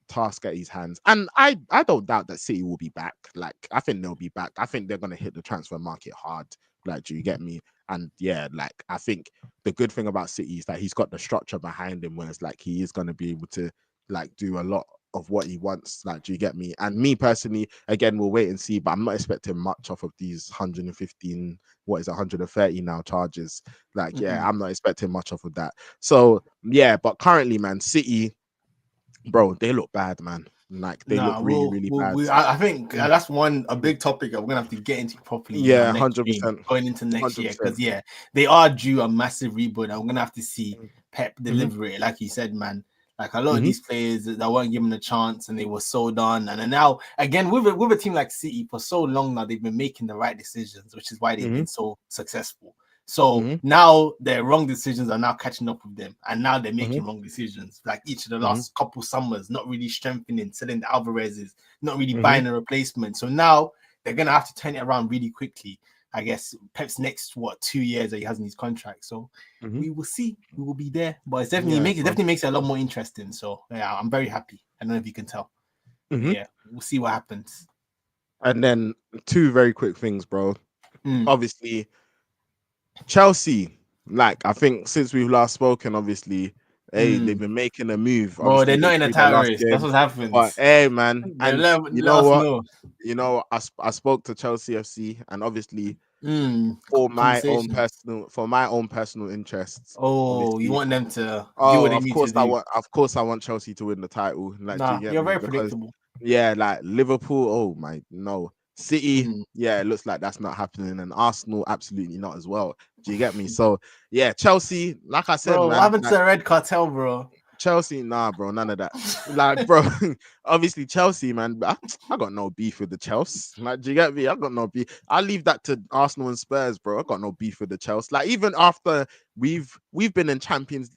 task at his hands. And I don't doubt that City will be back. Like, I think they'll be back. I think they're gonna hit the transfer market hard. Like, do you get me? And yeah, like, I think the good thing about City is that he's got the structure behind him, where it's like he is gonna be able to like do a lot of what he wants. Like, do you get me? And me personally, again, we'll wait and see, but I'm not expecting much off of these 115, what is it, 130 now charges. Like, yeah, I'm not expecting much off of that. So, yeah, but currently, man, City, bro, they look bad, man. Like, they look Nah, really, really bad. I think that's a big topic that we're gonna have to get into properly in our Yeah, next stream 100%. going into next year. 100%. Because they are due a massive rebuild, and we're gonna have to see Pep Mm-hmm. deliver it, like you said, man. Like a lot of Mm-hmm. these players that weren't given a chance and they were sold on, and now again with a team like City for so long now, they've been making the right decisions, which is why they've Mm-hmm. been so successful. So Mm-hmm. now their wrong decisions are now catching up with them, and now they're Mm-hmm. making wrong decisions. Like each of the Mm-hmm. last couple summers, not really strengthening, selling the Alvarez's, not really Mm-hmm. buying a replacement. So now they're gonna have to turn it around really quickly. I guess Pep's next 2 years that he has in his contract. So Mm-hmm. we will see. We will be there, but it's Yeah, bro. definitely makes it a lot more interesting. So yeah, I'm very happy. I don't know if you can tell. But Mm-hmm. yeah, we'll see what happens. And then two very quick things, bro. Mm, Obviously, Chelsea, like I think since we've last spoken, obviously, hey, they've mm. been making a move. Bro, they're Obviously, they not in a drew their title last race. That's game, what but happens. hey, man, They and you let know us what? know. I spoke to Chelsea FC, and obviously, Mm, conversations. for my own personal interests, Oh, you obviously, want them to do oh, what they need to do. I want Chelsea to win the title. Like, do you Nah, get you're me? very Because predictable. yeah, like Liverpool, oh my no. City, Mm. yeah, it looks like that's not happening, and Arsenal absolutely not as well. Do you get me? So yeah, Chelsea, like I said, Bro, what man, happened to like the red cartel, bro? Chelsea, nah, bro, none of that. Like, bro, obviously Chelsea, man. I got no beef with the Chelsea. Like, do you get me? I got no beef. I leave that to Arsenal and Spurs, bro. I got no beef with the Chelsea. Like, even after we've been in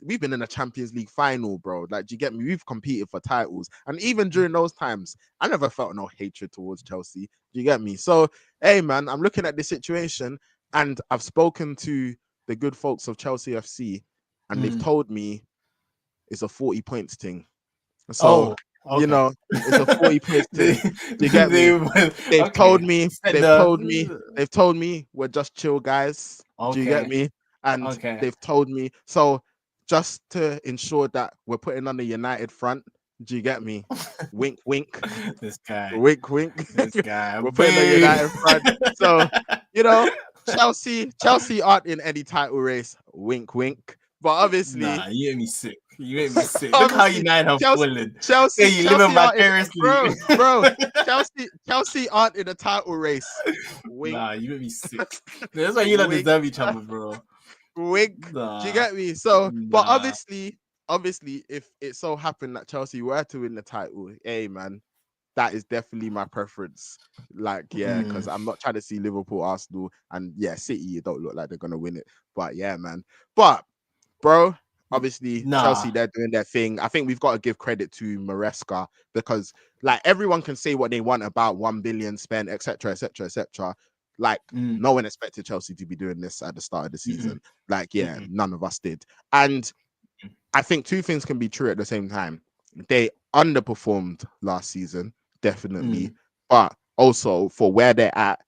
we've been in a Champions League final, bro. Like, do you get me? We've competed for titles, and even during those times, I never felt no hatred towards Chelsea. Do you get me? So, hey, man, I'm looking at this situation, and I've spoken to the good folks of Chelsea FC, and they've Mm. told me it's a 40 points thing. So, Oh, you okay. know, it's a 40 points they, thing. Do you get me? They've told okay. me, Set the they've told me we're just chill guys. Do you get okay. me? And Okay. they've told me so just to ensure that we're putting on the united front. Do you get me? Wink, wink, This guy. wink, wink. This guy. We're putting the Boo. united front. So, you know, Chelsea aren't in any title race. Wink, wink. But obviously, Nah, you made me sick. You made me sick. Look how obviously, United have Chelsea, fallen. Hey, Chelsea, you living Chelsea aren't in, vicariously. bro. Chelsea aren't in a title race. Wink, Nah, you made me sick. That's why you don't wink, deserve each other, bro. wink. Do you Nah, get me? So, but nah. obviously, if it so happened that Chelsea were to win the title, hey man, that is definitely my preference. Like, yeah, because Mm, I'm not trying to see Liverpool, Arsenal, and yeah, City. You don't look like they're gonna win it. But yeah, man. But bro, obviously Chelsea, nah. they're doing their thing. I think we've got to give credit to Maresca because like everyone can say what they want about 1 billion spent, etc., etc., etc. Like Mm, no one expected Chelsea to be doing this at the start of the mm-mm, season. Like, yeah, mm-mm, none of us did. And I think two things can be true at the same time. They underperformed last season, definitely, mm, but also for where they're at,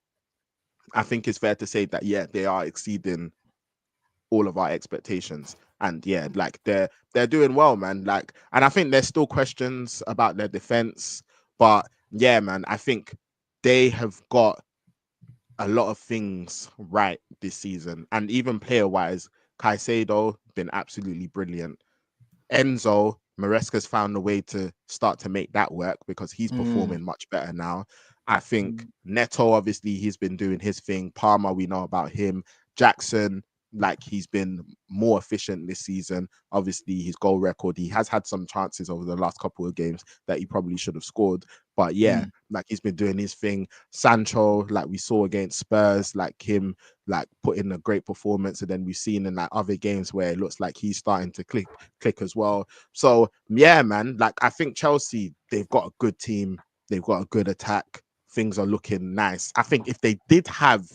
I think it's fair to say that yeah, they are exceeding all of our expectations. And yeah, like they're doing well, man. Like, and I think there's still questions about their defense, but yeah, man, I think they have got a lot of things right this season, and even player wise, Caicedo been absolutely brilliant. Enzo Maresca's found a way to start to make that work because he's mm, performing much better now. I think mm, Neto, obviously, he's been doing his thing. Palmer, we know about him. Jackson, like he's been more efficient this season. Obviously, his goal record, he has had some chances over the last couple of games that he probably should have scored. But yeah, mm. like he's been doing his thing. Sancho, like we saw against Spurs, like him, like put in a great performance. And then we've seen in like other games where it looks like he's starting to click as well. So yeah, man, like I think Chelsea, they've got a good team, they've got a good attack. Things are looking nice. I think if they did have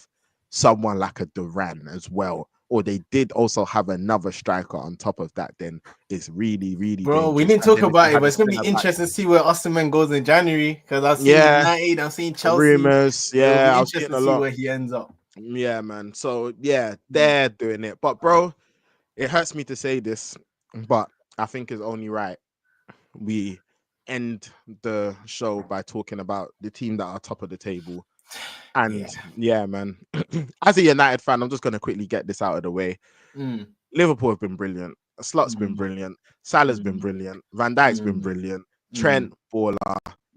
someone like a Duran as well, or they did also have another striker on top of that, then it's really, really Bro, we dangerous. didn't And talk then if they about it, had but a it's gonna be centre back, interesting to see where Osimhen goes in January. Because I've seen yeah, United, I've seen Chelsea. rumors, It'll yeah, be I was seeing interesting a to see lot. where he ends up. Yeah, man. So yeah, they're doing it. But bro, it hurts me to say this, but I think it's only right we end the show by talking about the team that are top of the table. And Yeah. yeah, man, as a United fan, I'm just going to quickly get this out of the way. Mm, Liverpool have been brilliant. Slot's been mm, brilliant. Salah's been mm, brilliant. Van Dijk's been mm, brilliant. mm, Trent, baller.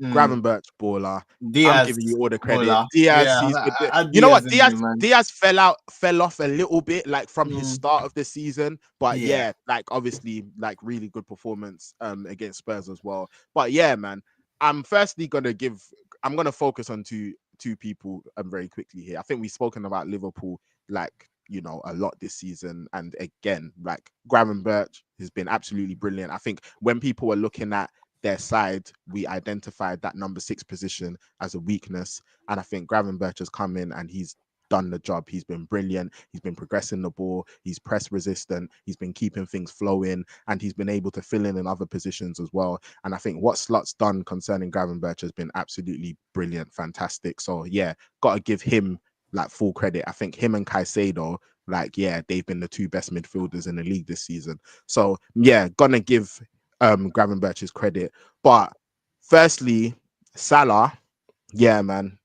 mm. Gravenberch, baller. I'm Diaz, giving you all the credit. Bola. Diaz, Yeah, he's been. add You know Diaz what? in there, man. Diaz fell off a little bit, like from his Mm, start of the season. But yeah. yeah, like obviously, like really good performance against Spurs as well. But yeah, man, I'm firstly gonna give. I'm gonna focus on two people very quickly here. I think we've spoken about Liverpool like a lot this season, and again, like Gravenberch has been absolutely brilliant. I think when people were looking at their side, we identified that number 6 position as a weakness. And I think Gravenberch has come in and he's done the job. He's been brilliant. He's been progressing the ball. He's press resistant. He's been keeping things flowing, and he's been able to fill in other positions as well. And I think what Slot's done concerning Gravenberch has been absolutely brilliant, fantastic. So yeah, got to give him like full credit. I think him and Caicedo, like, yeah, they've been the two best midfielders in the league this season. So yeah, gonna give Gravenberch's credit. But firstly, Salah, yeah, man,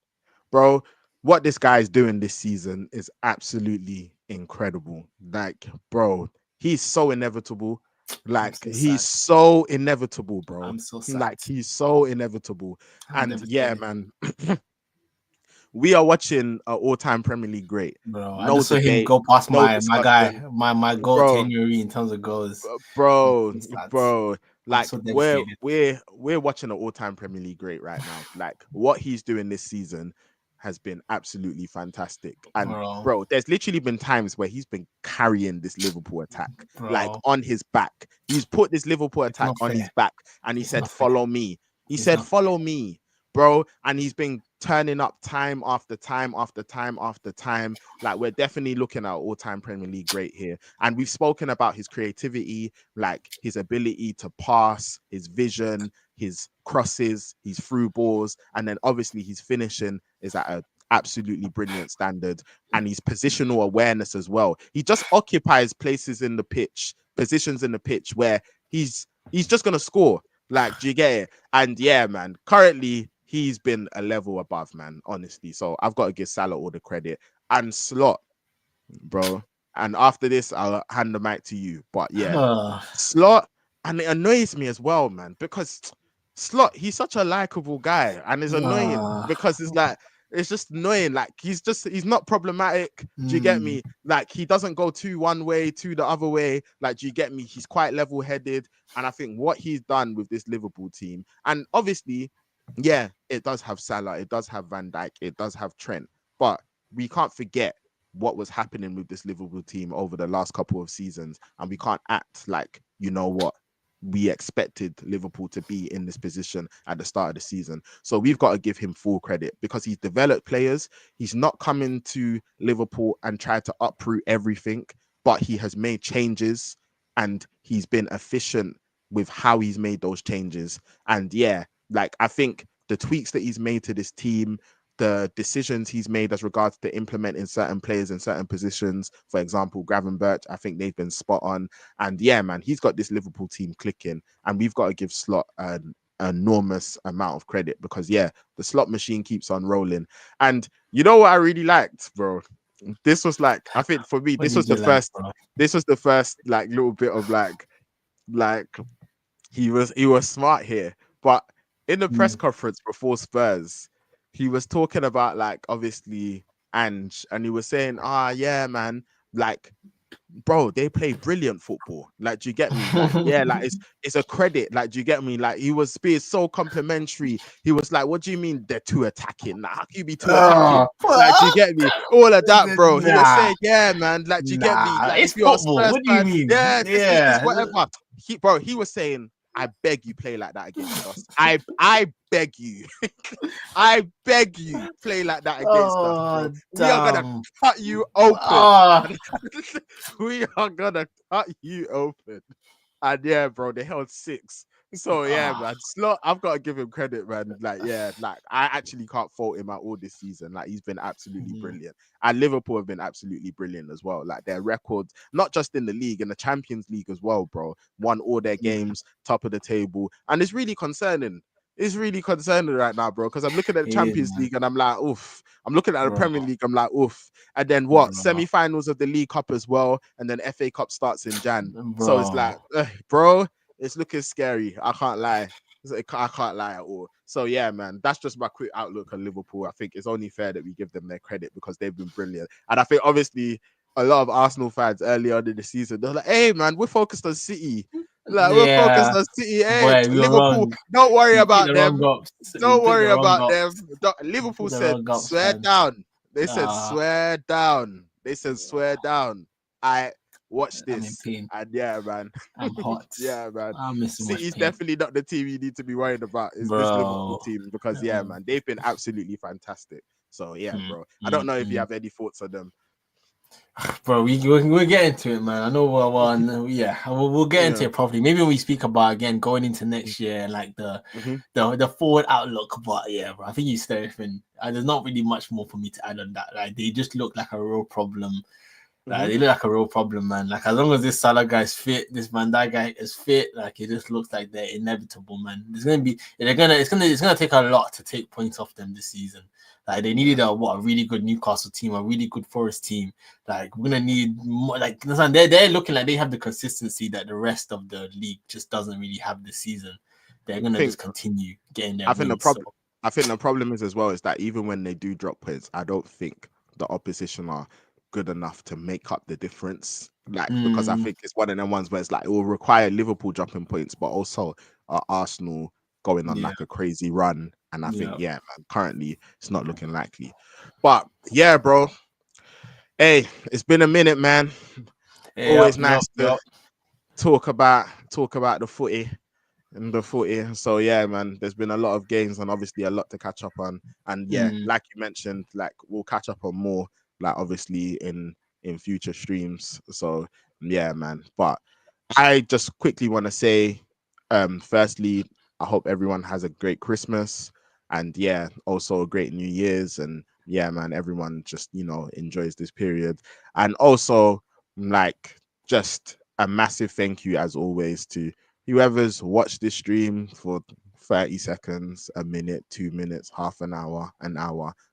bro, what this guy is doing this season is absolutely incredible. Like, bro, he's so inevitable. I'm Like, so he's sad. so inevitable, bro. I'm so sad. Like, he's so inevitable. I'm And yeah, devastated. man, we are watching an all-time Premier League great. Bro, I No just saw him debate, go past no my guy, discussion, my goal bro. tenure in terms of goals. I'm Bro, so sad. bro, I'm like so we're devastated. we're we're watching an all-time Premier League great right now. Like what he's doing this season has been absolutely fantastic. And Bro, bro, there's literally been times where he's been carrying this Liverpool attack like bro, on his back. He's put this Liverpool it's attack not on his fair. back and he It's said, not fair. "Follow me." He It's said, not fair. "Follow me." Bro, and he's been turning up time after time after time after time. Like, we're definitely looking at all-time Premier League great here. And we've spoken about his creativity, like his ability to pass, his vision, his crosses, his through balls, and then obviously his finishing is at a absolutely brilliant standard, and his positional awareness as well. He just occupies places in the pitch, positions in the pitch where he's just gonna score. Like, do you get it? And yeah, man, currently he's been a level above, man, honestly. So I've got to give Salah all the credit. And Slot, bro. And after this, I'll hand the mic to you. But yeah, Slot, and it annoys me as well, man, because Slot, he's such a likable guy, and it's annoying because it's like it's just annoying. Like he's not problematic. Do you get Mm, me? Like he doesn't go too one way, to the other way. Like, do you get me? He's quite level-headed, and I think what he's done with this Liverpool team, and obviously, yeah, it does have Salah, it does have Van Dijk, it does have Trent, but we can't forget what was happening with this Liverpool team over the last couple of seasons, and we can't act like what we expected Liverpool to be in this position at the start of the season. So we've got to give him full credit because he's developed players. He's not coming to Liverpool and tried to uproot everything, but he has made changes and he's been efficient with how he's made those changes. And yeah, like I think the tweaks that he's made to this team, the decisions he's made as regards to implementing certain players in certain positions, for example, Gravenberch, I think they've been spot on. And yeah, man, he's got this Liverpool team clicking, and we've got to give Slot an enormous amount of credit because yeah, the slot machine keeps on rolling. And you know what I really liked, bro? This was like, I think for me, what did you like, bro? this was the first like little bit of like he was smart here. But in the press Mm. conference before Spurs, he was talking about like obviously Ange, and he was saying, yeah, man, like bro, they play brilliant football. Like, do you get me? Like, yeah, like it's a credit. Like, do you get me? Like, he was being so complimentary. He was like, "What do you mean they're too attacking? Like, how can you be too attacking? Like, do you get me? All of that, bro." He was Nah, saying, "Yeah, man. Like, do you get me? nah, Like, it's if you're a football. Spurs What do you fan, mean? yeah, this Yeah. whatever." He was saying, "I beg you, play like that against us. I beg you, I beg you, play like that against us, bro. Oh, We are gonna damn. cut you open." Oh, We are gonna cut you open. And yeah, bro, they held 6. So yeah, Ah, man. Slot, I've got to give him credit, man. Like, yeah, like I actually can't fault him at all this season. Like, he's been absolutely mhm. brilliant. And Liverpool have been absolutely brilliant as well. Like their records, not just in the league, in the Champions League as well, bro. Won all their Yeah, games, top of the table. And it's really concerning. It's really concerning right now, bro. Because I'm looking at the it is, Champions man, League and I'm like, oof. I'm looking at the bro, Premier League, I'm like, oof. And then what? bro, Semi-finals of the League Cup as well. And then FA Cup starts in Jan. So it's bro. like, bro, it's looking scary. I can't lie. I can't lie at all. So yeah, man, that's just my quick outlook on Liverpool. I think it's only fair that we give them their credit because they've been brilliant. And I think obviously a lot of Arsenal fans earlier on in the season, they're like, "Hey, man, we're focused on City. Like we're focused Yeah, on City. Hey, boy, we were Liverpool, wrong. don't worry We picked about the them. wrong ups. We Don't picked worry the wrong about them." ups. We Liverpool picked the said, wrong ups, "Swear man. down." They said, Ah, "Swear down." They said, "Swear yeah, down." I watch I'm in this, pain. and yeah, man. I'm hot. Yeah, man. I'm in so much City's pain, definitely not the team you need to be worried about. Is this Liverpool bro. team? Because yeah, Um, man, they've been absolutely fantastic. So yeah, mm, bro. I don't mm, know if you mm. have any thoughts on them. Bro, we'll get into it, man. I know yeah, we'll get into Yeah. it properly. Maybe when we speak about again going into next year and like Mm-hmm. the forward outlook. But yeah, bro, I think you said everything. There's not really much more for me to add on that. Like they just look like a real problem. Mm-hmm. They look like a real problem, man. Like as long as this Salah guy's fit, this Van Dijk guy is fit, like it just looks like they're inevitable, man. It's gonna take a lot to take points off them this season. Like they needed Yeah. a really good Newcastle team, a really good Forest team. Like we're gonna need more. Like they're looking like they have the consistency that the rest of the league just doesn't really have this season. They're I gonna think just continue getting their I think the wins. So problem I think the problem is as well is that even when they do drop points, I don't think the opposition are good enough to make up the difference. Like because I mm, think it's one of them ones where it's like it will require Liverpool dropping points, but also Arsenal going on yeah, like a crazy run. And I think yeah, yeah, man, currently it's not looking likely. But yeah, bro. Hey, it's been a minute, man. Always yep, yep, nice to yep. talk about the footy in the footy. So yeah, man, there's been a lot of games and obviously a lot to catch up on. And yeah, Mm, like you mentioned, like we'll catch up on more, like obviously in future streams. So yeah, man. But I just quickly want to say, firstly, I hope everyone has a great Christmas and yeah, also a great New Year's. And yeah, man, everyone just, enjoys this period. And also, like, just a massive thank you as always to whoever's watched this stream for 30 seconds, a minute, 2 minutes, half an hour,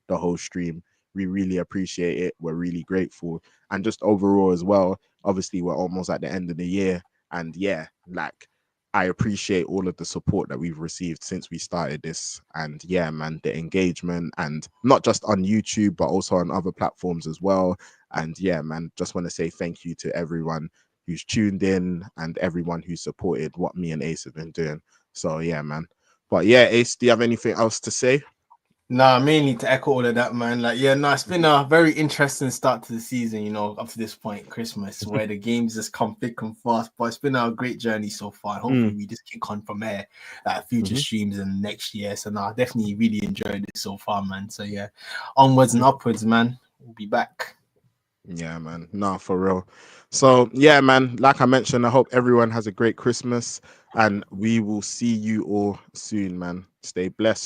the whole stream. We really appreciate it. We're really grateful. And just overall as well, obviously, we're almost at the end of the year. And yeah, like I appreciate all of the support that we've received since we started this. And yeah, man, the engagement and not just on YouTube, but also on other platforms as well. And yeah, man, just want to say thank you to everyone who's tuned in and everyone who supported what me and Ace have been doing. So yeah, man. But yeah, Ace, do you have anything else to say? Nah, mainly to echo all of that, man. Like, yeah, no, it's been a very interesting start to the season, up to this point, Christmas, where the games just come thick and fast. But it's been a great journey so far. Hopefully, Mm, we just kick on from here, future mm-hmm, streams and next year. So, nah, definitely really enjoyed it so far, man. So, yeah, onwards and mm-hmm. upwards, man. We'll be back. Yeah, man. No, for real. So, yeah, man. Like I mentioned, I hope everyone has a great Christmas and we will see you all soon, man. Stay blessed.